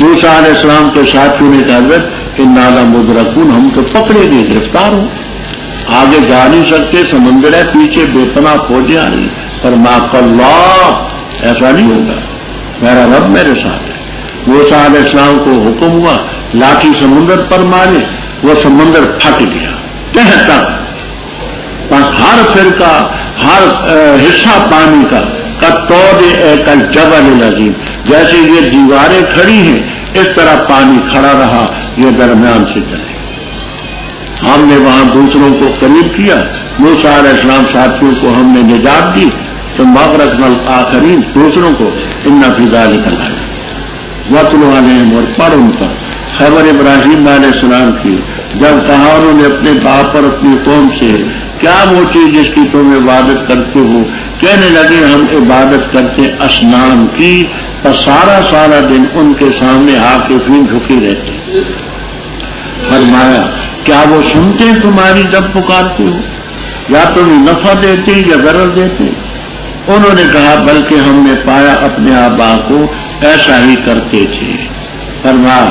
موسیٰ علیہ السلام کے ساتھیوں نے کہا حضرت انا لمدرکون، ہم تو پکڑے گئے، گرفتار ہوں، آگے جا نہیں سکتے، سمندر ہے، پیچھے بے پناہ فوجیں آ رہی، فرمایا اللہ ایسا نہیں ہوگا، میرا رب میرے ساتھ ہے۔ موسیٰ علیہ السلام کو حکم ہوا لاٹھی سمندر پر مارے، وہ سمندر پھٹ گیا کہتا، بس ہر فرقہ ہر حصہ پانی کا کتود کل جبل العظیم، جیسے یہ دیواریں کھڑی ہیں اس طرح پانی کھڑا رہا، یہ درمیان سے چلے۔ ہم نے وہاں دوسروں کو قریب کیا، موسیٰ علیہ السلام ساتھیوں کو ہم نے نجات دی، ثم اغرقنا الآخرین، دوسروں کو ان فی ذلک لآیۃ۔ واتل علیہم، اور پڑھ ان پر خبر ابراہیم علیہ السلام کی، جب کہا انہوں نے اپنے باپ اور اپنی قوم سے کیا وہ چیز جس کی تم عبادت کرتے ہو، کہنے لگے ہم عبادت کرتے اصنام کی، اور سارا دن ان کے سامنے عاکفین جھکے رہتے۔ فرمایا کیا وہ سنتے تمہاری جب پکارتے ہو، یا تمہیں نفع دیتے یا ضرر دیتے؟ انہوں نے کہا بلکہ ہم نے پایا اپنے آبا کو ایسا ہی کرتے تھے۔ فرمایا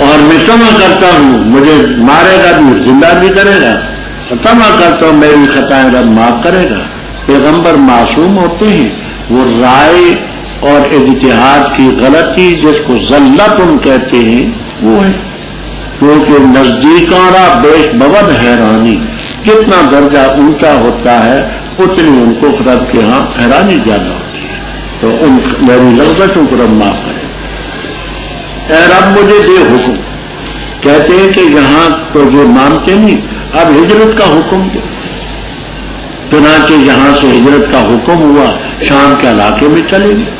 اور میں تما کرتا ہوں مجھے مارے گا بھی زندہ بھی کرے گا، تما کرتا ہوں میری خطائیں رب معاف کرے گا۔ پیغمبر معصوم ہوتے ہیں، وہ رائے اور اجتہاد کی غلطی جس کو ذلتن کہتے ہیں وہ ہے، کیونکہ نزدیکارا بیش بود حیرانی، کتنا درجہ اونچا ہوتا ہے اتنی ان کو رب کے ہاں حیرانی زیادہ ہوتی ہے۔ تو ان میری لغزشوں کو رب معاف کرے۔ اے رب مجھے دے حکم، کہتے ہیں کہ یہاں تو جو مانتے نہیں، اب ہجرت کا حکم دے۔ چنانچہ یہاں سے ہجرت کا حکم ہوا، شام کے علاقے میں چلے گئے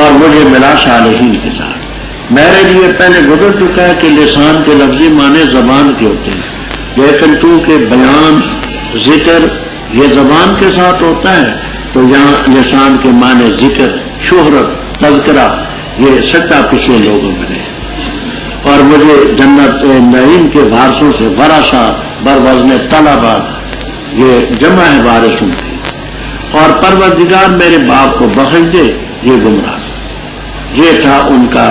اور مجھے ملا صالحین کے ساتھ۔ میرے لیے پہلے گزر چکا ہے کہ لسان کے لفظی معنی زبان کے ہوتے ہیں، لیکن چونکہ بیان ذکر یہ زبان کے ساتھ ہوتا ہے تو یہاں لسان کے معنی ذکر، شہرت، تذکرہ، یہ سچا پچھلے لوگوں میں ہے۔ اور مجھے جنت نعیم کے وارثوں سے ورثہ بروزن طلبہ، یہ جمع ہے وارثوں کی، اور پروردگار میرے باپ کو بخش دے، یہ گمراہ۔ یہ تھا ان کا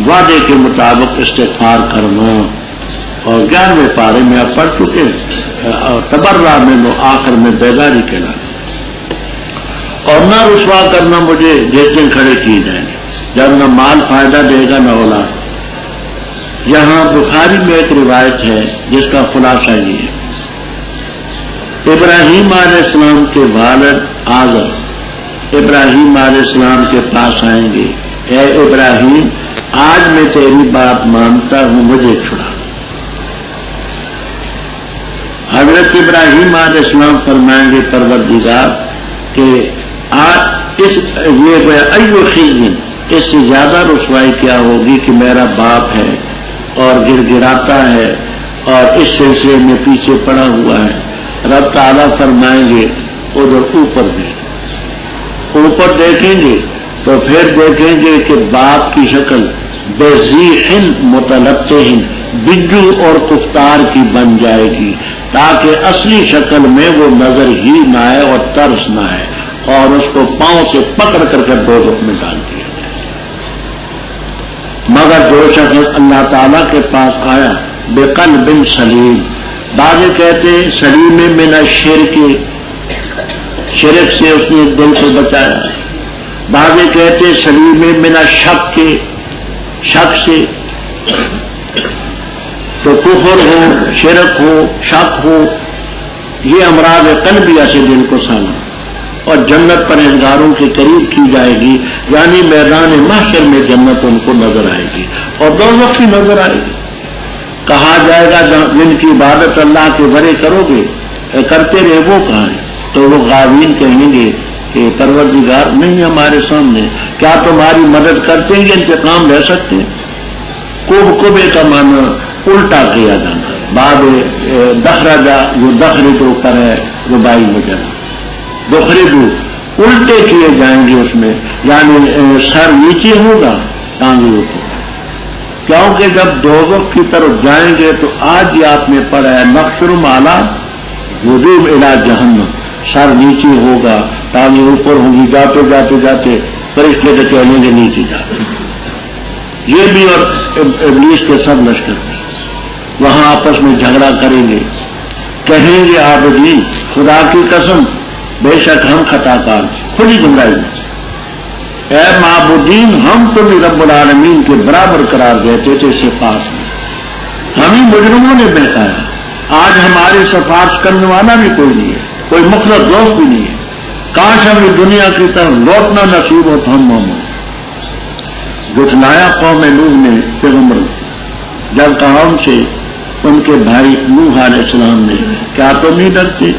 وعدے کے مطابق استغفار کرنا، اور 11ویں پارے میں آپ پڑھ چکے، تبرہ میں نو آخر میں بیداری کے لانے، اور نہ رسوا کرنا مجھے جس دن کھڑے کیے جائیں گے، جب نہ مال فائدہ دے گا نہ اولاد۔ یہاں بخاری میں ایک روایت ہے جس کا خلاصہ یہ ہے، ابراہیم علیہ السلام کے والد آزر ابراہیم علیہ السلام کے پاس آئیں گے، اے ابراہیم آج میں تیری بات مانتا ہوں، مجھے چھڑا۔ حضرت ابراہیم علیہ السلام فرمائیں گے پروردگار کہ آج یہ ایو خزن، اس سے زیادہ رسوائی کیا ہوگی کہ میرا باپ ہے اور گر گراتا ہے اور اس سلسلے میں پیچھے پڑا ہوا ہے۔ رب تعالیٰ فرمائیں گے ادھر اوپر بھی، اوپر دیکھیں گے تو پھر دیکھیں گے کہ باپ کی شکل بذیحن متلطہن، بجو اور کفتار کی بن جائے گی، تاکہ اصلی شکل میں وہ نظر ہی نہ آئے اور ترس نہ آئے، اور اس کو پاؤں سے پکڑ کر کے دوزخ میں ڈال دیا جائے۔ مگر جو شخص اللہ تعالیٰ کے پاس آیا بقلب سلیم، بعض کہتے ہیں سلیم من الشرک، شرک سے اس نے دل کو بچایا، بعض کہتے ہیں سلیم من الشک، شک سے، تو کفر ہو، شرک ہو، شک ہو، یہ امراض قلبیہ سے دل کو سانا، اور جنت پرہیزگاروں کے قریب کی جائے گی، یعنی میدان محشر میں جنت ان کو نظر آئے گی اور دوزخ کی نظر آئے گی۔ کہا جائے گا جن کی عبادت اللہ کے بڑے کرو گے کرتے رہے وہ کہاں ہیں؟ تو وہ غاوین کہیں گے کہ پروردگار نہیں ہمارے سامنے، کیا تمہاری مدد کرتے ہیں، انتقام لے سکتے ہیں؟ کوبے کا معنی الٹا کیا جانا، بعد دخرجا جو دخرجو کر ہے ربائی میں جانا، دخرجو الٹے کیے جائیں گے اس میں، یعنی سر نیچے ہوگا ٹانگیں اوپر، کیونکہ جب دوزخ کی طرف جائیں گے تو آج ہی آپ نے پڑھا ہے نحشر مالا وجوب الی جہنم، سر نیچے ہوگا ٹانگیں اوپر ہوں گی، جاتے جاتے جاتے فرشتے کے چلیں گے نیچے جاتے، یہ بھی اور ابلیس کے سب لشکر وہاں آپس میں جھگڑا کریں گے، کہیں گے عابدین خدا کی قسم بے شک ہم خطا کار، کھلی گمراہی میں، اے معبودین ہم تمہیں رب العالمین کے برابر قرار دیتے تھے صفات میں، ہم ہی مجرموں نے بہتایا، آج ہماری سفارش کرنے والا بھی کوئی نہیں ہے، کوئی مخلص دوست بھی نہیں ہے، کاش ہمیں دنیا کی طرف لوٹنا نصیب ہو تو ہم مومن۔ جھٹلایا قوم نوح نے پیغمبر، جب کہا ان سے ان کے بھائی نوح علیہ السلام نے، کیا تم نہیں ڈرتے؟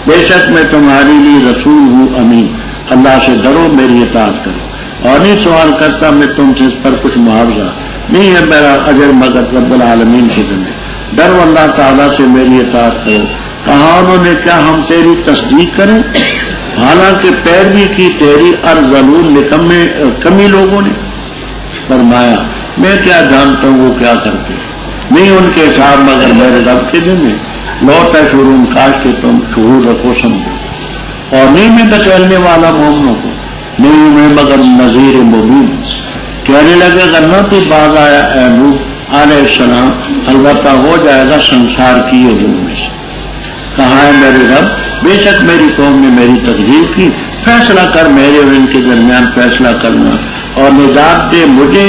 بے شک میں تمہارے لیے رسول ہوں امین، اللہ سے ڈرو میری اطاعت کرو، اور نہیں سوال کرتا میں تم سے اس پر کچھ معاوضہ نہیں ہے میرا اجر مگر رب العالمین کے ذمہ، ڈرو اللہ تعالیٰ سے میری اطاعت کرو۔ کہا انہوں نے کیا ہم تیری تصدیق کریں حالانکہ پیروی کی تیری ارذلون نکمے کمی لوگوں نے؟ فرمایا میں کیا جانتا ہوں وہ کیا کرتے، نہیں ان کے حساب مگر میرے رب کے دن میں، لوٹ ہے شروع کاش کے تم شعور رکھو سمجھو، اور نہیں میں دکھیلنے والا مومنوں کو، نہیں میں مگر نذیر مبین۔ کہنے لگے اگر نہ تو باز آیا اے نوح علیہ السلام البتہ ہو جائے گا سنسار کی یہ میں سے. کہا ہے میرے رب بے شک میری قوم نے میری تکذیب کی، فیصلہ کر میرے اور ان کے درمیان فیصلہ کرنا، اور نجات دے مجھے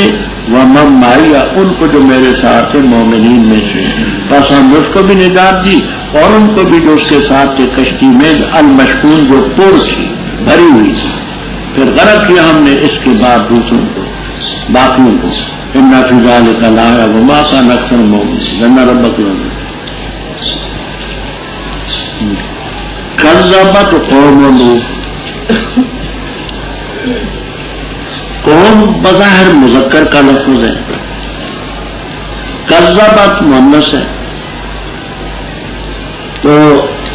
ومن معی ان کو جو میرے ساتھ مومنین میں سے. بس ہم نے اس کو بھی نجات دی اور ان کو بھی جو اس کے ساتھ تھے کشتی میں المشکون جو پور تھی بھری ہوئی تھی. پھر غرق کیا ہم نے اس کے بعد دوسروں کو باقیوں کو. ان فی ذلک لآیۃ وما کان اکثر المؤمنین جن ربک کذبت قوم لوط. قوم بظاہر مذکر کا لفظ ہے، کذبت مؤنث ہے. تو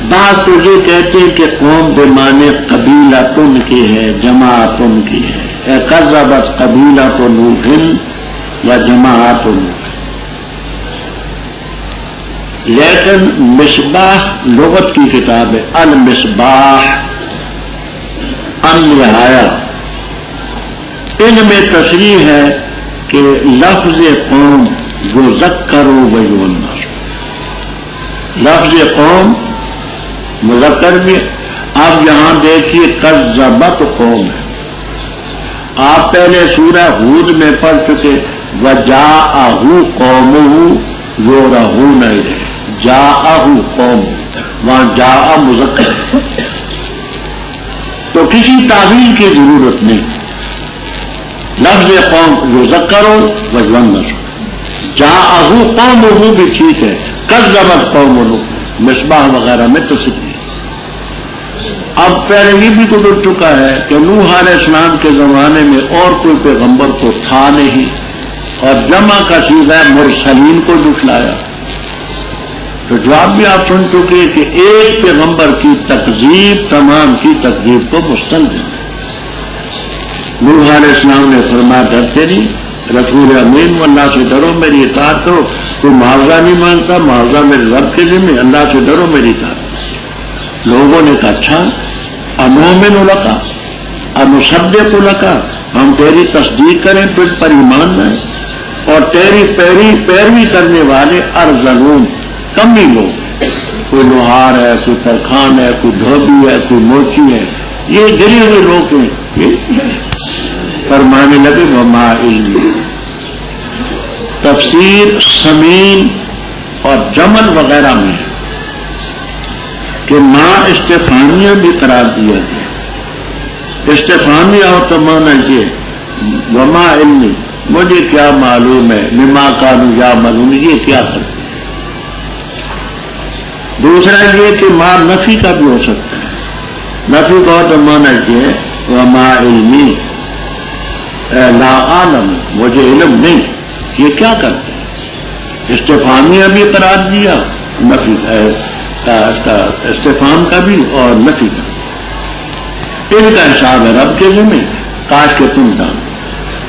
بات تو یہ کہتے ہیں کہ قوم بے معنی قبیلہ تن کی ہے، جماعت ان کی ہے. کذبت قبیلہ تو لوط یا جماعت لوط. لیکن مصباح لغت کی کتاب ہے، المصباح النہایہ، ان میں تصریح ہے کہ لفظ قوم یذکروا و یؤنث. لفظ قوم مذکر بھی. اب یہاں دیکھیے کذبت قوم ہے. آپ پہلے سورہ ہود میں پڑھ چکے وجاءہ قومہ یورہون الیہ. جاءہ قوم، وہاں جاء مذکر، تو کسی تعویل کی ضرورت نہیں. لفظ قوم یذکر و یؤنث. جاءہ قومہ بھی ٹھیک ہے، کذبت قوم لوط مصباح وغیرہ میں تصریح. اب پہلے یہ بھی گزر چکا ہے کہ نوح علیہ السلام کے زمانے میں اور کوئی پیغمبر تو تھا نہیں، اور جمع کا سیغہ مرسلین کو جھٹلایا. تو جواب بھی آپ سن چکے کہ ایک پیغمبر کی تکذیب تمام کی تکذیب کو مستلزم ہے. نوح علیہ السلام نے فرمایا ڈرتے نہیں، رسول امین اللہ سے ڈرو میری اطاعت کرو. کوئی معاوضہ نہیں مانگتا، معاوضہ میرے رب کے ذمہ، اللہ سے ڈرو میری اطاعت. لوگوں نے کہا اچھا انؤمن لک انصدق لک، ہم تیری تصدیق کریں تجھ پر ایمان لائیں، اور تیری پیروی کرنے والے ارذلون کم ہی لوگ، کوئی لوہار ہے، کوئی ترخان ہے، کوئی دھوبی ہے، کوئی موچی ہے، یہ گرے ہوئے لوگ ہیں. فرمانے لگے وما علمی. تفسیر سمین اور جمل وغیرہ میں کہ ماں استفہامیہ بھی قرار دیا گیا. استفہامیہ اور تو مانا یہ وما علمی مجھے کیا معلوم ہے، مما کانوا یعملون یہ کیا کرتے. دوسرا یہ کہ ماں نفی کا بھی ہو سکتا ہے. نفی کا تو مانا یہ وما علمی لا عالم مجھے علم نہیں یہ کیا کرتے ہیں. استفہامیہ بھی قرار دیا، نفی استفہام کا بھی اور نفی کا. ان کا حساب ہے رب کے ذمہ، کاش کہ تم جانو.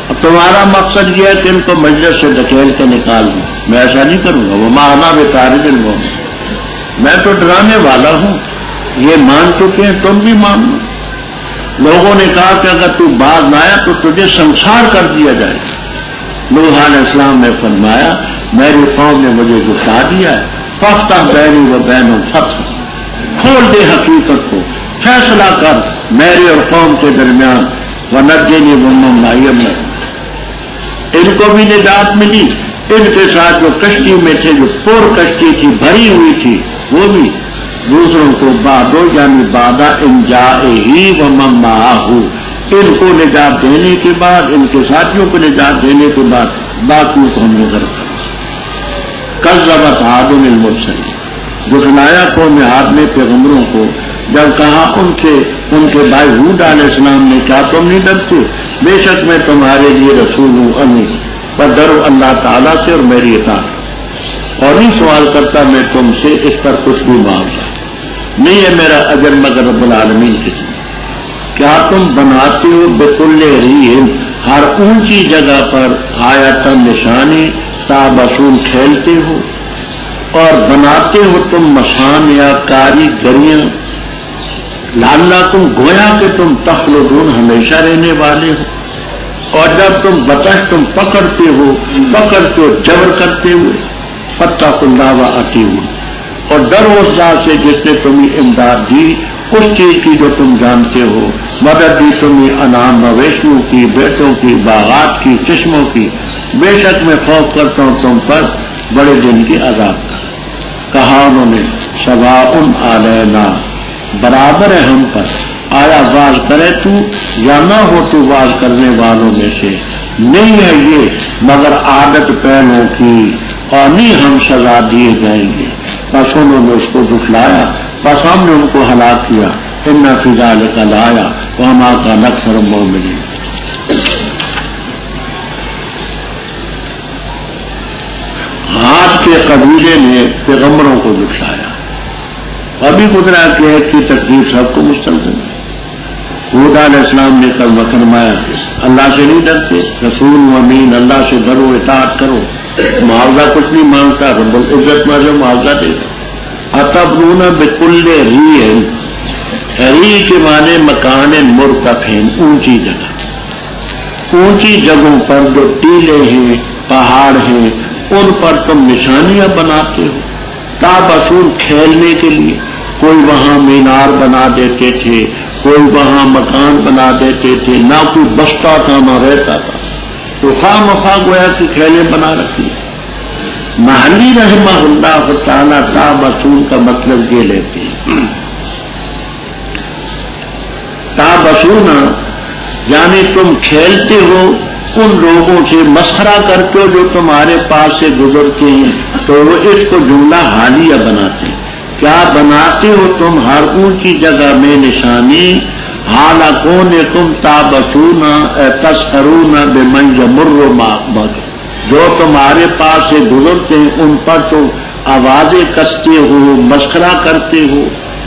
اب تمہارا مقصد یہ ہے کہ ان کو مجلس سے دھکیل کے نکال دوں، میں ایسا نہیں کروں گا. وما انا بطارد المؤمنین، میں تو ڈرانے والا ہوں. یہ مان چکے ہیں تم بھی مان لو. لوگوں نے کہا کہ اگر تو باز نہ آیا تو تجھے سنسار کر دیا جائے. نوح علیہ السلام نے فرمایا میری قوم نے مجھے جھٹلا دیا ہے، فافتح بینی و بینہم فتح، کھول دے حقیقت کو، فیصلہ کر میرے اور قوم کے درمیان. ونجنی ومن معی. ان کو بھی نجات ملی، ان کے ساتھ جو کشتی میں تھے، جو پور کشتی تھی بھری ہوئی تھی، وہ بھی دوسروں کو بعدو یعنی بعد ان جائہ ومن معہ، ان کو نجات دینے کے بعد، ان کے ساتھیوں کو نجات دینے کے بعد باقیوں کو ہم نے غرق کر. کذبت عاد المرسلین، جھٹلایا قوم عاد نے پیغمبروں کو. جب کہا ان کے بھائی ہود علیہ السلام نے کیا تم نہیں ڈرتے، بے شک میں تمہارے لیے رسول ہوں امین، پر ڈرو اللہ تعالیٰ سے اور میری اطاعت، اور نہیں سوال کرتا میں تم سے اس پر کچھ بھی معاوضہ نہیں ہے میرا اجر مگر رب العالمین کے لیے. کیا تم بناتے ہو بکل ریح، ہر اونچی جگہ پر آیت نشانی، تابسون کھیلتے ہو، اور بناتے ہو تم مشان یا کاریگریاں، لعلکم گویا کہ تم تخلدون ہمیشہ رہنے والے ہو. اور جب تم بطش تم پکڑتے ہو جبر کرتے ہوئے، فاتقوا اللہ واطیعون، اور ڈرو اس ذات سے جس نے تمہیں امداد دی اس چیز کی جو تم جانتے ہو، مدد دی تمہیں انعام مویشیوں کی، بیٹوں کی، باغات کی، چشموں کی، بے شک میں خوف کرتا ہوں تم پر بڑے دن کی عذاب کا۔ کہا انہوں نے سواء علینا، برابر ہے ہم پر، آیا واز کرے تو یا نہ ہو تو واز کرنے والوں میں سے، نہیں ہے یہ مگر عادت پہلوں کی، اور نہیں ہم سزا دیے جائیں گے۔ بس انہوں نے اس کو دکھلایا، بس ہم نے ان کو ہلاک کیا۔ ان فی ذلک لآیہ وما کان اکثر المؤمنین۔ عاد کے قبیلے نے پیغمبروں کو دکھلایا، ابھی گزرا کہ ایک کی تکلیف سب کو مستلزم ہے۔ حود علیہ السلام نے کل فرمایا اللہ سے نہیں ڈرتے، رسول و امین، اللہ سے ڈرو، اطاعت کرو، معاوضہ کچھ نہیں مانگتا، رب العزت میں جو معاوضہ دے گا۔ اتبنون بکل ریع، ریع کے معنی مکان مرتفع، اونچی جگہ، اونچی جگہوں پر جو ٹیلے ہیں، پہاڑ ہیں، ان پر تم نشانیاں بناتے ہو، تابسون، کھیلنے کے لیے۔ کوئی وہاں مینار بنا دیتے تھے، کوئی وہاں مکان بنا دیتے تھے، نہ کوئی بستا تھا نہ رہتا تھا، تو خواہ مخواہ گویا کی کھیلیں بنا رکھی۔ محلی رحمہ اللہ تعالیٰ تابسون کا مطلب یہ لیتے ہیں، تابسون یعنی تم کھیلتے ہو ان لوگوں سے، مسخرہ کرتے ہو جو تمہارے پاس سے گزرتے ہیں، تو وہ اس کو جملہ حالیہ بناتے ہیں۔ کیا بناتے ہو تم ہر اونچی جگہ میں نشانی، حالکون تم تابسون تسخرون بمن یمر معک، جو تمہارے پاس سے گزرتے ہیں ان پر تو آوازیں کستے ہو، مسخرہ کرتے ہو،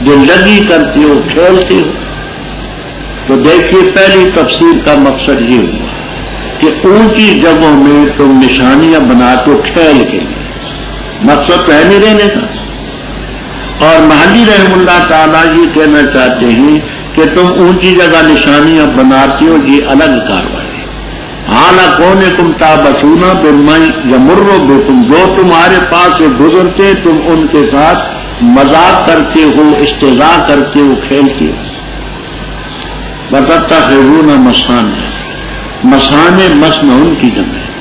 دللگی کرتے ہو، کھیلتے ہو۔ تو دیکھیے پہلی تفسیر کا مقصد یہ ہوا کہ اونچی جگہوں میں تم نشانیاں بناتے ہو کھیل کے لیے، مقصد تو ہے نہیں رہنے کا۔ اور محلی رحم اللہ تعالیٰ یہ کہنا چاہتے ہیں کہ تم اونچی جگہ نشانیاں بناتے ہو، یہ الگ کاروائی ہے۔ حالکون تم تابسون بمن یمر بکم، جو تمہارے پاس سے گزرتے تم ان کے ساتھ مذاق کرتے ہو، استہزاء کرتے ہو، کھیلتے ہو۔ وتتخذون مصانع، مصانع مسنون کی جمع ہے۔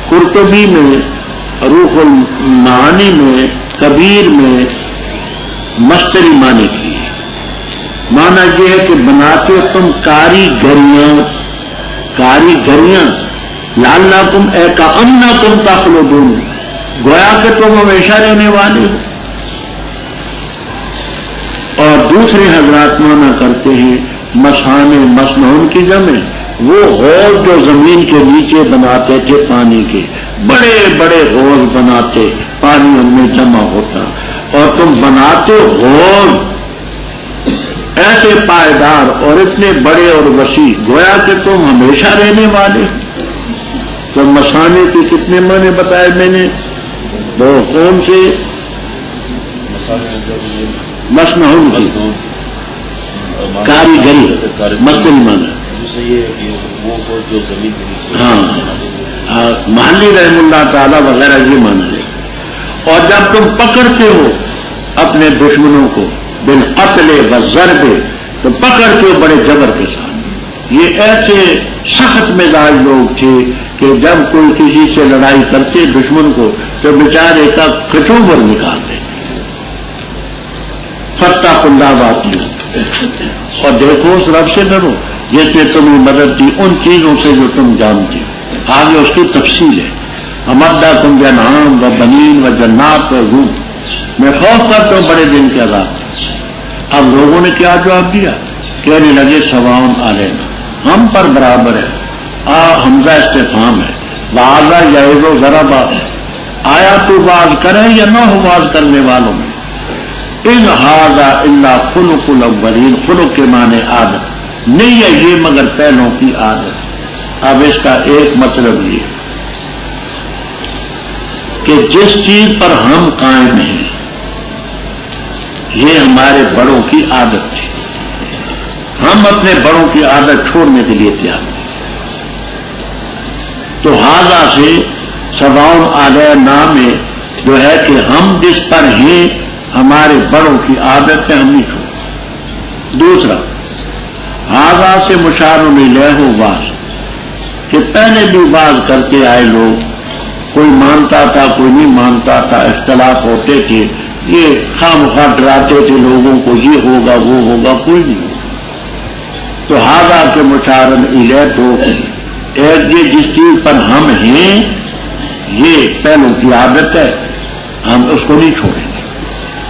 قرطبی میں، روح المعانی میں، کبیر میں مشتری معنی کی ہے۔ معنی یہ ہے کہ بناتے ہو تم کاریگریاں، کاریگریاں، لعلکم اے کأنکم تخلدون، گویا کہ تم ہمیشہ رہنے والے ہو۔ اور دوسرے حضرات معنی کرتے ہیں مصانع مسنون کی جمع، وہ حوض جو زمین کے نیچے بناتے تھے پانی کے، بڑے بڑے حوض بناتے، پانی ان میں جمع ہوتا، اور تم بناتے حوض ایسے پائیدار اور اتنے بڑے اور وسیع، گویا کہ تم ہمیشہ رہنے والے۔ تو مصانع کے کتنے معنی بتائے میں نے؟ وہ کون سے؟ مسنون کی کاریگری، مستری معنی۔ ہاں، محلی رحم اللہ تعالیٰ وغیرہ یہ مانا ہے۔ اور جب تم پکڑتے ہو اپنے دشمنوں کو بالقتل والضرب، تو پکڑتے ہو بڑے جبر کے ساتھ۔ یہ ایسے سخت مزاج لوگ تھے کہ جب کوئی کسی سے لڑائی کرتے دشمن کو تو بیچارے کا کچوبر نکالتے۔ فاتقوا اللہ واطیعون، اور دیکھو اس رب سے ڈرو جس نے تمہیں مدد دی ان چیزوں سے جو تم جانتے ہو۔ آگے اس کی تفصیل ہے، امدکم بانعام و بنین و جنات و روح، میں خوف کرتا ہوں بڑے دن کے عذاب۔ اب لوگوں نے کیا جواب دیا؟ کہنے لگے سواء علینا، ہم پر برابر ہے۔ حمزہ استفہام ہے، وعظ یعظ و ضرب، آیا تو واز کرے یا نہ ہو واز کرنے والوں میں۔ ان ھذا الا خلق الاولین، خلق کے معنی عادت، نہیں ہے یہ مگر پہلوں کی عادت۔ اب اس کا ایک مطلب یہ کہ جس چیز پر ہم قائم ہیں یہ ہمارے بڑوں کی عادت تھی، ہم اپنے بڑوں کی عادت چھوڑنے کے لیے تیار ہیں۔ تو حاضہ سے سواؤن علینا میں جو ہے کہ ہم جس پر ہیں ہمارے بڑوں کی عادت ہے ہم نہیں چھوڑ. دوسرا حاضہ سے مشار الیہ واز کہ پہلے بھی باز کرتے آئے لوگ، کوئی مانتا تھا کوئی نہیں مانتا تھا، اختلاف ہوتے تھے، یہ خواہ ڈراتے تھے لوگوں کو یہ ہوگا وہ ہوگا، کوئی نہیں ہوگا. تو حاضہ کے مشارن الیہ تو ایک یہ جس چیز پر ہم ہیں یہ پہلوں کی عادت ہے، ہم اس کو نہیں چھوڑیں گے.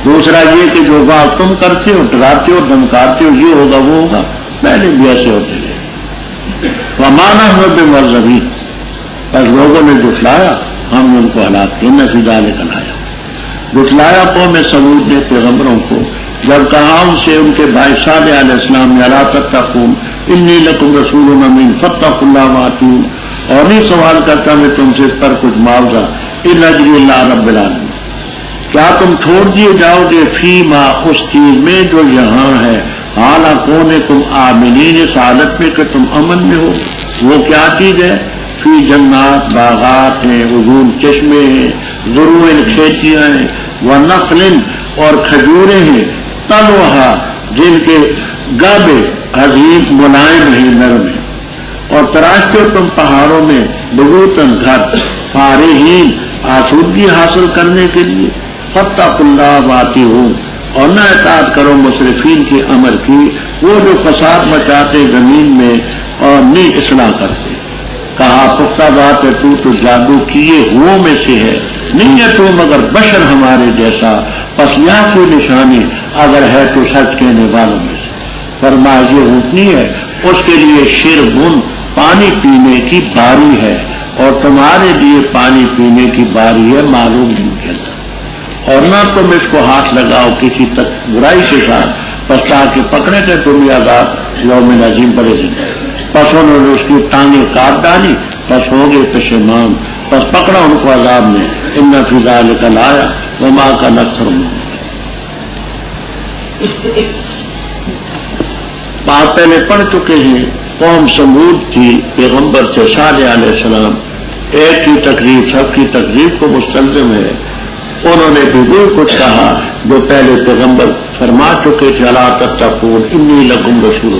دوسرا یہ کہ جو بات تم کرتے ہو ڈراتے ہو دھمکاتے ہو یہ ہوگا وہ ہوگا، پہلے بھی ایسے ہوتے تھے. ومانا ہو بے مرضی پر لوگوں نے جٹلایا، ہم نے ان کو ہلاک کیا، نفیدہ لے کر آیا. جٹلایا قوم سمود نے پیغمبروں کو جب کہا ان سے ان کے بھائی صالح علیہ السلام نے الا تتقون انی لکم رسول امین فاتقوا اللہ واطیعون، اور نہیں سوال کرتا میں تم سے اس پر کچھ معاوضہ الا اجری اللہ رب العالمین، کیا تم چھوڑ دیے جاؤ گے فی ما اس چیز میں جو یہاں ہے، حالا کون تم آمنین اس حالت میں کہ تم امن میں ہو. وہ کیا چیز ہے؟ فی جنات باغات ہیں، عیون چشمے ہیں، زروع کھیتیاں ہیں، ونخل اور کھجوریں ہیں، طلعھا جن کے گابے عظیم ملائم ہیں نرم ہیں، اور تراشتے ہو تم پہاڑوں میں بیوتن گھر فارغین آسودگی حاصل کرنے کے لیے. فاتقوا اللہ واطیعون اور نہ اطاعت کرو مسرفین کی امر کی، وہ جو فساد مچاتے زمین میں اور نہیں اصلاح کرتے. کہا پختہ بات ہے تو جادو کیے ہو میں سے ہے، نہیں ہے تو مگر بشر ہمارے جیسا، پس یہاں کوئی نشانی اگر ہے تو سچ کہنے والوں میں سے. فرمایا یہ اونٹنی ہے، اس کے لیے شربن پانی پینے کی باری ہے، اور تمہارے لیے پانی پینے کی باری ہے معلوم دن کے اندر. اور نہ تم اس کو ہاتھ لگاؤ کسی تک برائی کے ساتھ، پس تاکہ پکڑے گئے تم عذاب یوم عظیم پڑے دن. پس انہوں نے اس کی ٹانگیں کاٹ ڈالی، پس ہو گئے پشیمان، پس پکڑا ان کو عذاب نے. ان فی ذلک لآیہ وما کان اکثرهم مؤمنین. بات پہلے پڑھ چکے ہیں، قوم سمود تھی، پیغمبر تھے صالح علیہ السلام، ایک کی تقریب سب کی تقریب کو مستلزم ہے. انہوں نے بھی وہ کچھ کہا جو پہلے پیغمبر فرما چکے تھے، الا تتقون انی لکم رسول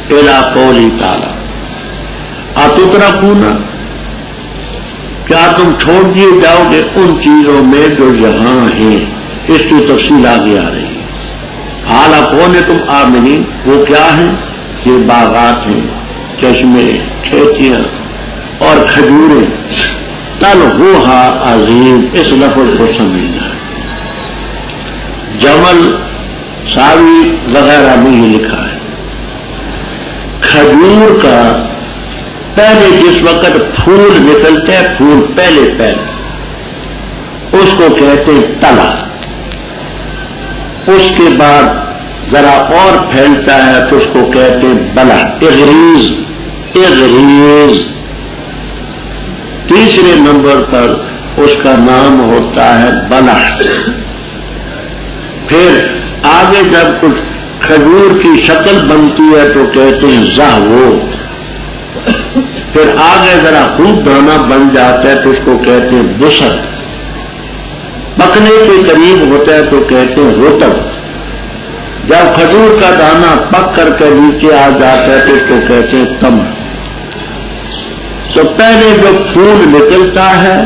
الی قولی تعالی اتترکون، کیا تم چھوڑ دیے جاؤ گے ان چیزوں میں جو یہاں ہیں. اس کی تفصیل آگے آ رہی ہے. حالا کون ہے تم آمنین، وہ کیا ہیں؟ یہ باغات ہیں، چشمے، کھیتیاں اور کھجوریں. طلعھا عظیم، اس لفظ کو سمجھنا. جمل ساوی وغیرہ میں یہ لکھا ہے. کھجور کا پہلے جس وقت پھول نکلتے ہیں، پھول پہلے اس کو کہتے ہیں تلا. اس کے بعد ذرا اور پھیلتا ہے تو اس کو کہتے ہیں بلا، اغریز. تیسرے نمبر پر اس کا نام ہوتا ہے بلا. پھر آگے جب کچھ کھجور کی شکل بنتی ہے تو کہتے ہیں زاہو. پھر آگے ذرا خوب دانا بن جاتا ہے تو اس کو کہتے ہیں بسر. پکنے کے قریب ہوتا ہے تو کہتے ہیں رطب. جب کھجور کا دانا پک کر کے نیچے آ جاتا ہے تو اس کو کہتے ہیں تمر. تو پہلے جو پھول نکلتا ہے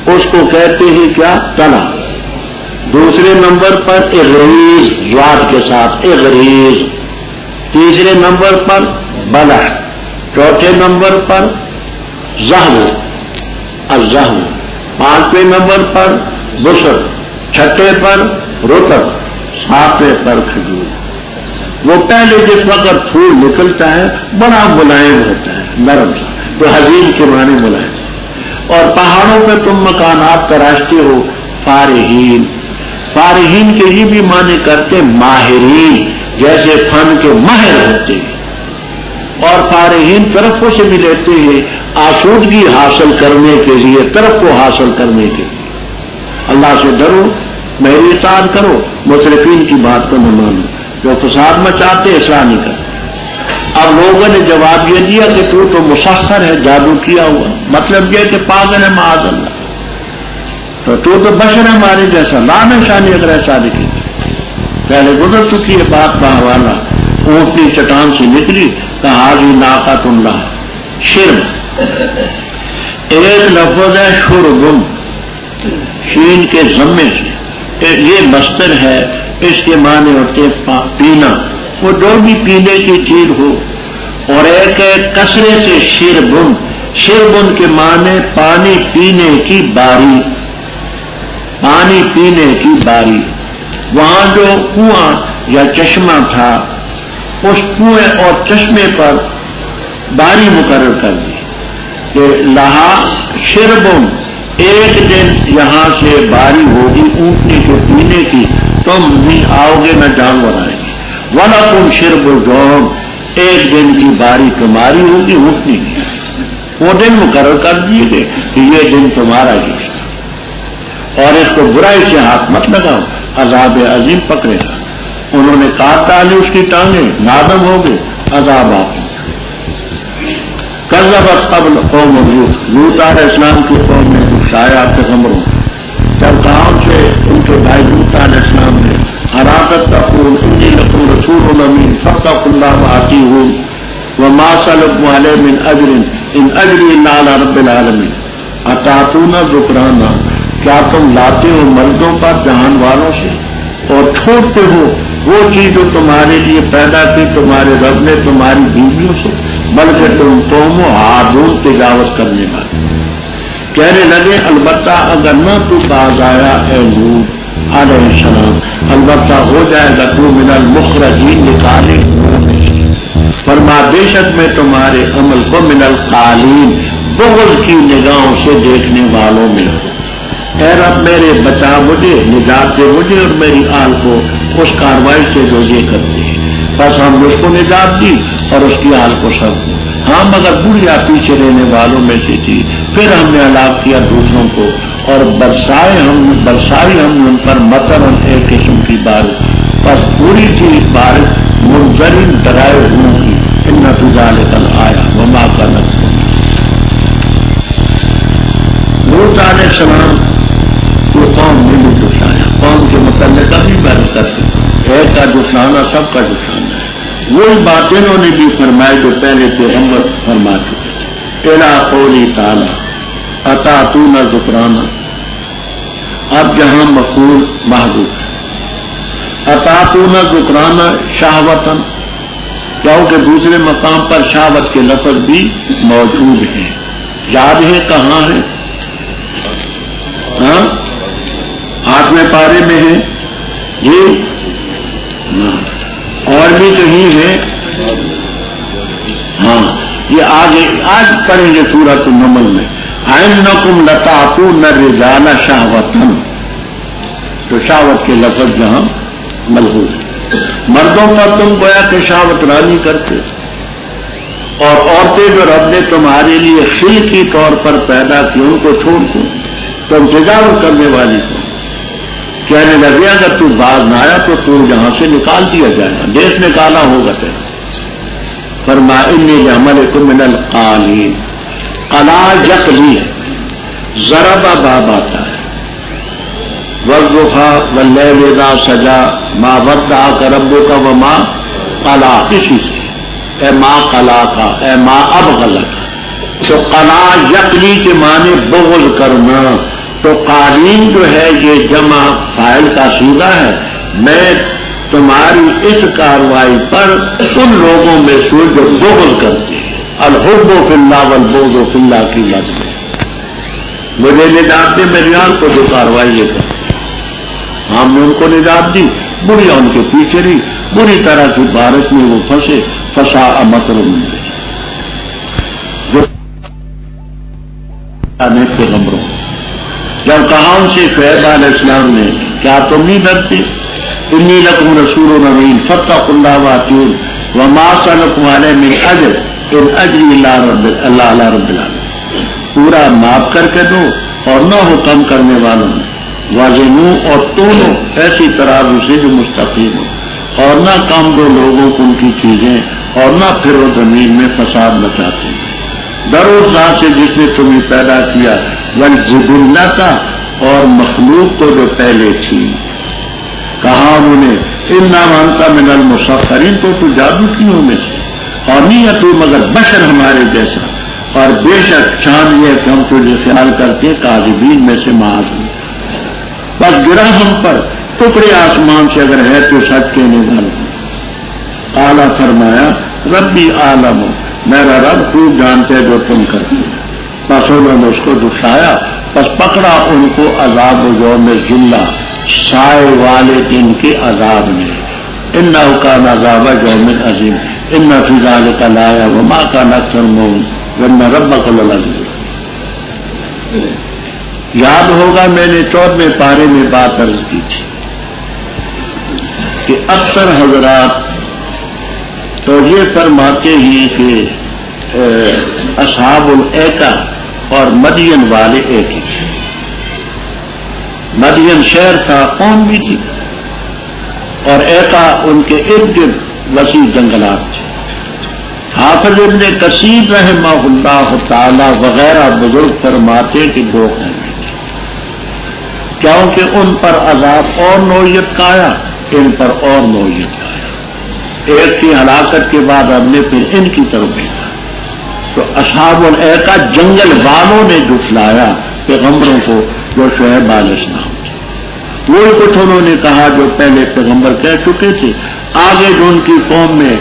اس کو کہتے ہیں کیا؟ تنا. دوسرے نمبر پر اغریز، زواد کے ساتھ اغریز. تیسرے نمبر پر بلح. چوتھے نمبر پر زہو، الزہو. پانچویں نمبر پر بسر. چھٹے پر رطب. ساتویں پر کھجور. وہ پہلے جس وقت پھول نکلتا ہے بڑا ملائم ہوتا ہے، نرم سا، جو حزین کے معنی ملائم. اور پہاڑوں پہ تم مکانات تراشتے ہو. فارحین، فارحین کے ہی بھی معنی کرتے ماہرین، جیسے فن کے ماہر ہوتے ہیں. اور فارحین طرفوں سے بھی لیتے ہیں آسودگی حاصل کرنے کے لیے، طرف کو حاصل کرنے کے لیے. اللہ سے ڈرو، میری اطاعت کرو، مصرفین کی بات کو نہ مانو، جو فساد مچاتے اصلاح نہیں کرتے. اب لوگوں نے جواب یہ دیا کہ تو مسخر ہے، جادو کیا ہوا، مطلب یہ کہ پاگل ہے معاذ اللہ، تو بشر ہے ہمارے جیسا، لا نشانی اگر ایسا دکھی۔ پہلے گزر چکی ہے بات کا حوالہ، اونٹنی چٹان سے نکلی، کہا حاضی ناقۃ اللہ شرب، ایک لفظ ہے شربن شین کے ضمے سے، یہ مصدر ہے، اس کے معنی ہوتے پینا، وہ جو بھی پینے کی چیز ہو، اور ایک ہے کثرے سے شربن، شربن کے معنی پانی پینے کی باری، پانی پینے کی باری۔ وہاں جو کنواں یا چشمہ تھا، اس کنویں اور چشمے پر باری مقرر کر دی کہ لہا شربن، ایک دن یہاں سے باری ہوگی اونٹنے کے پینے کی، تم نہیں آؤ گے نہ جانور آئیں گے، وَلَكُمْ شِرْبُ الْيَوْمِ، ایک دن کی باری تمہاری ہوگی اونٹنے کی، وہ دن مقرر کر دیے گئے کہ یہ دن تمہارا ہی ہے، اور اس کو برائی سے ہاتھ مت لگاؤ، عذاب عظیم پکڑے گا۔ انہوں نے کاٹ ڈالی اس کی ٹانگیں، نادم ہو گئے، عذاب آپ کذبت قبل قوم لوط علیہ السلام کی قوم نے گھسایا پیغمبروں، جب گاؤں سے ان کے بھائی لوط علیہ السلام نے حراکت تقول انی لکم رسول امین فاتقوا اللہ وأطیعون وما سألکم علیہ من اجر ان اجری الا علی رب العالمین اتاتون ذکرانا، کیا تم لاتے ہو مردوں پر جہان والوں سے اور چھوڑتے ہو وہ چیز جو تمہارے لیے پیدا کی تمہارے رب نے تمہاری بیویوں سے، بلکہ تم قوم و عادون تجاوز کرنے والے۔ کہنے لگے البتہ اگر نہ تو باز آیا اے لوط علیہ السلام، البتہ ہو جائے گا تو من المخرجین، نکالے فرما بے شک میں تمہارے عمل کو من القالین، بغض کی نگاہوں سے دیکھنے والوں میں ہوں۔ اے رب میرے بچا مجھے، نجات دے مجھے اور میری آل کو اس کاروائی سے جو یہ کرتے ہیں۔ بس ہم نے اس کو نجات دی اور اس کی آل کو سب، ہاں مگر بڑھیا پیچھے رہنے والوں میں سے تھی، پھر ہم نے ہلاک کیا دوسروں کو اور برسائی ہم نے ان پر مطرن ایک قسم کی بارش، بس پوری تھی بارش منظرین ڈرائے ہوں کی، ان فی ذلک الآیۃ وما کان لوط علیہ السلام کو قوم نے بھی جھٹلایا، قوم کے متعلق بھی بحث کرتے، ایک کا جھٹلانا سب کا جھٹلانا ہے، وہی باتیں انہوں نے بھی فرمائی جو پہلے پیغمبر فرما چکے۔ الی قولی تعالی اتاتون ذکرانا، اب جہاں مفعول محذوف ہے، اتاتون ذکرانا شہوتن، کیونکہ دوسرے مقام پر شہوت کے لفظ بھی موجود ہیں، یاد ہے کہاں ہے؟ ہاں 8ویں پارے میں ہے یہ، اور بھی کہیں ہے، ہاں یہ آج پڑھیں گے سورۃ النمل میں، اَإِنَّكُمْ لَتَأْتُونَ الرِّجَالَ شَهْوَةً، تو شہوت کے لفظ جہاں ملحوظ ہے، مردوں پر تم گویا کہ شہوت رانی کرتے، اور عورتیں جو رب نے تمہارے لیے خلقی طور پر پیدا کی ان کو چھوڑ دو، تم تجاوز کرنے والی کو کہنے لگے اگر تو باز نہ آیا تو یہاں سے نکال دیا جائے گا، دیش نکالا ہوگا تیرا۔ فرما انی لعملکم من القالین، قلا یقلی ہے، ضرب باب آتا ہے، والضحیٰ واللیل اذا سجا ما ودعک ربک وما قلا، کسی سے اے ما قلا کا، اے ما ابغض کا، تو قلا یقلی کے معنی بغض کرنا، تو قالین جو ہے یہ جمع فاعل کا صیغہ ہے، میں تمہاری اس کاروائی پر ان لوگوں میں سے جو بغض کرتے ہیں، الحب فی اللہ والبغض فی اللہ کی لفظ ہے، مجھے نجات دے میری آنکھ کو جو کاروائی یہ کرتے، ہم نے ان کو نجات دی، بڑھیا ان کے پیچھے رہی، بری طرح کی بارش میں وہ پھنسے، فساء مطر پیغمبروں، جب کہا ان سے شعیب علیہ السلام نے کیا تم نہیں ڈرتے، انی لکم رسول امین فاتقوا اللہ وأطیعون وما سألکم علیہ من اجر ان اجری الا علی رب العالمین، پورا معاف کر کے دو اور نہ حکم کرنے والوں میں، وزنو اور تولو ایسی ترازو سے جو مستقیم ہو، اور نہ کم دو لوگوں کو ان کی چیزیں اور نہ پھرو زمین میں فساد مچاتے ہیں۔ ڈرو ذات سے جس نے تمہیں پیدا کیا، والجبلۃ اور مخلوق کو جو پہلے تھی۔ کہا انہیں انما انت من المسخرین، تو جادو کیوں میں اور نہیں ہے تو مگر بشر ہمارے جیسا، اور بے شک شان یہ کہ ہم تجھے خیال کرتے کاذبین میں سے معاذ ہیں۔ بس گرا ہم پر ٹکڑے آسمان سے اگر ہے تو سچ کہنے والا۔ اعلیٰ فرمایا ربی عالم، میرا رب خوب جانتے جو تم کرتے۔ بس انہوں نے اس کو دکھایا، بس پکڑا ان کو عذاب یوم ذلہ، سائے والے دن کے عذاب نے۔ انہ کان عذاب یوم عظیم ان فی ذلک لآیہ وما کان اکثر وان ربک للعزیز۔ یاد ہوگا میں نے 14ویں پارے میں بات عرض کی تھی کہ اکثر حضرات تو یہ فرماتے ہیں کہ اصحاب الایکہ اور مدین والے ایک ہی تھے۔ مدین شہر تھا، قوم بھی تھی، اور ایکا ان کے ارد گرد وسیع جنگلات تھے۔ حافظ ابن کثیر رحمہ اللہ تعالی وغیرہ بزرگ فرماتے کہ دو قومیں تھیں، کیونکہ ان پر عذاب اور نوعیت کا آیا، ان پر اور نوعیت کا آیا۔ ایک کی ہلاکت کے بعد ہم نے پھر ان کی طرف دیکھا تو اصحاب الایکہ جنگل والوں نے جھٹلایا پیغمبروں کو جو شعیب علیہ السلام تھے۔ وہی کچھ انہوں نے کہا جو پہلے پیغمبر کہہ چکے تھے۔ آگے جو ان کی قوم میں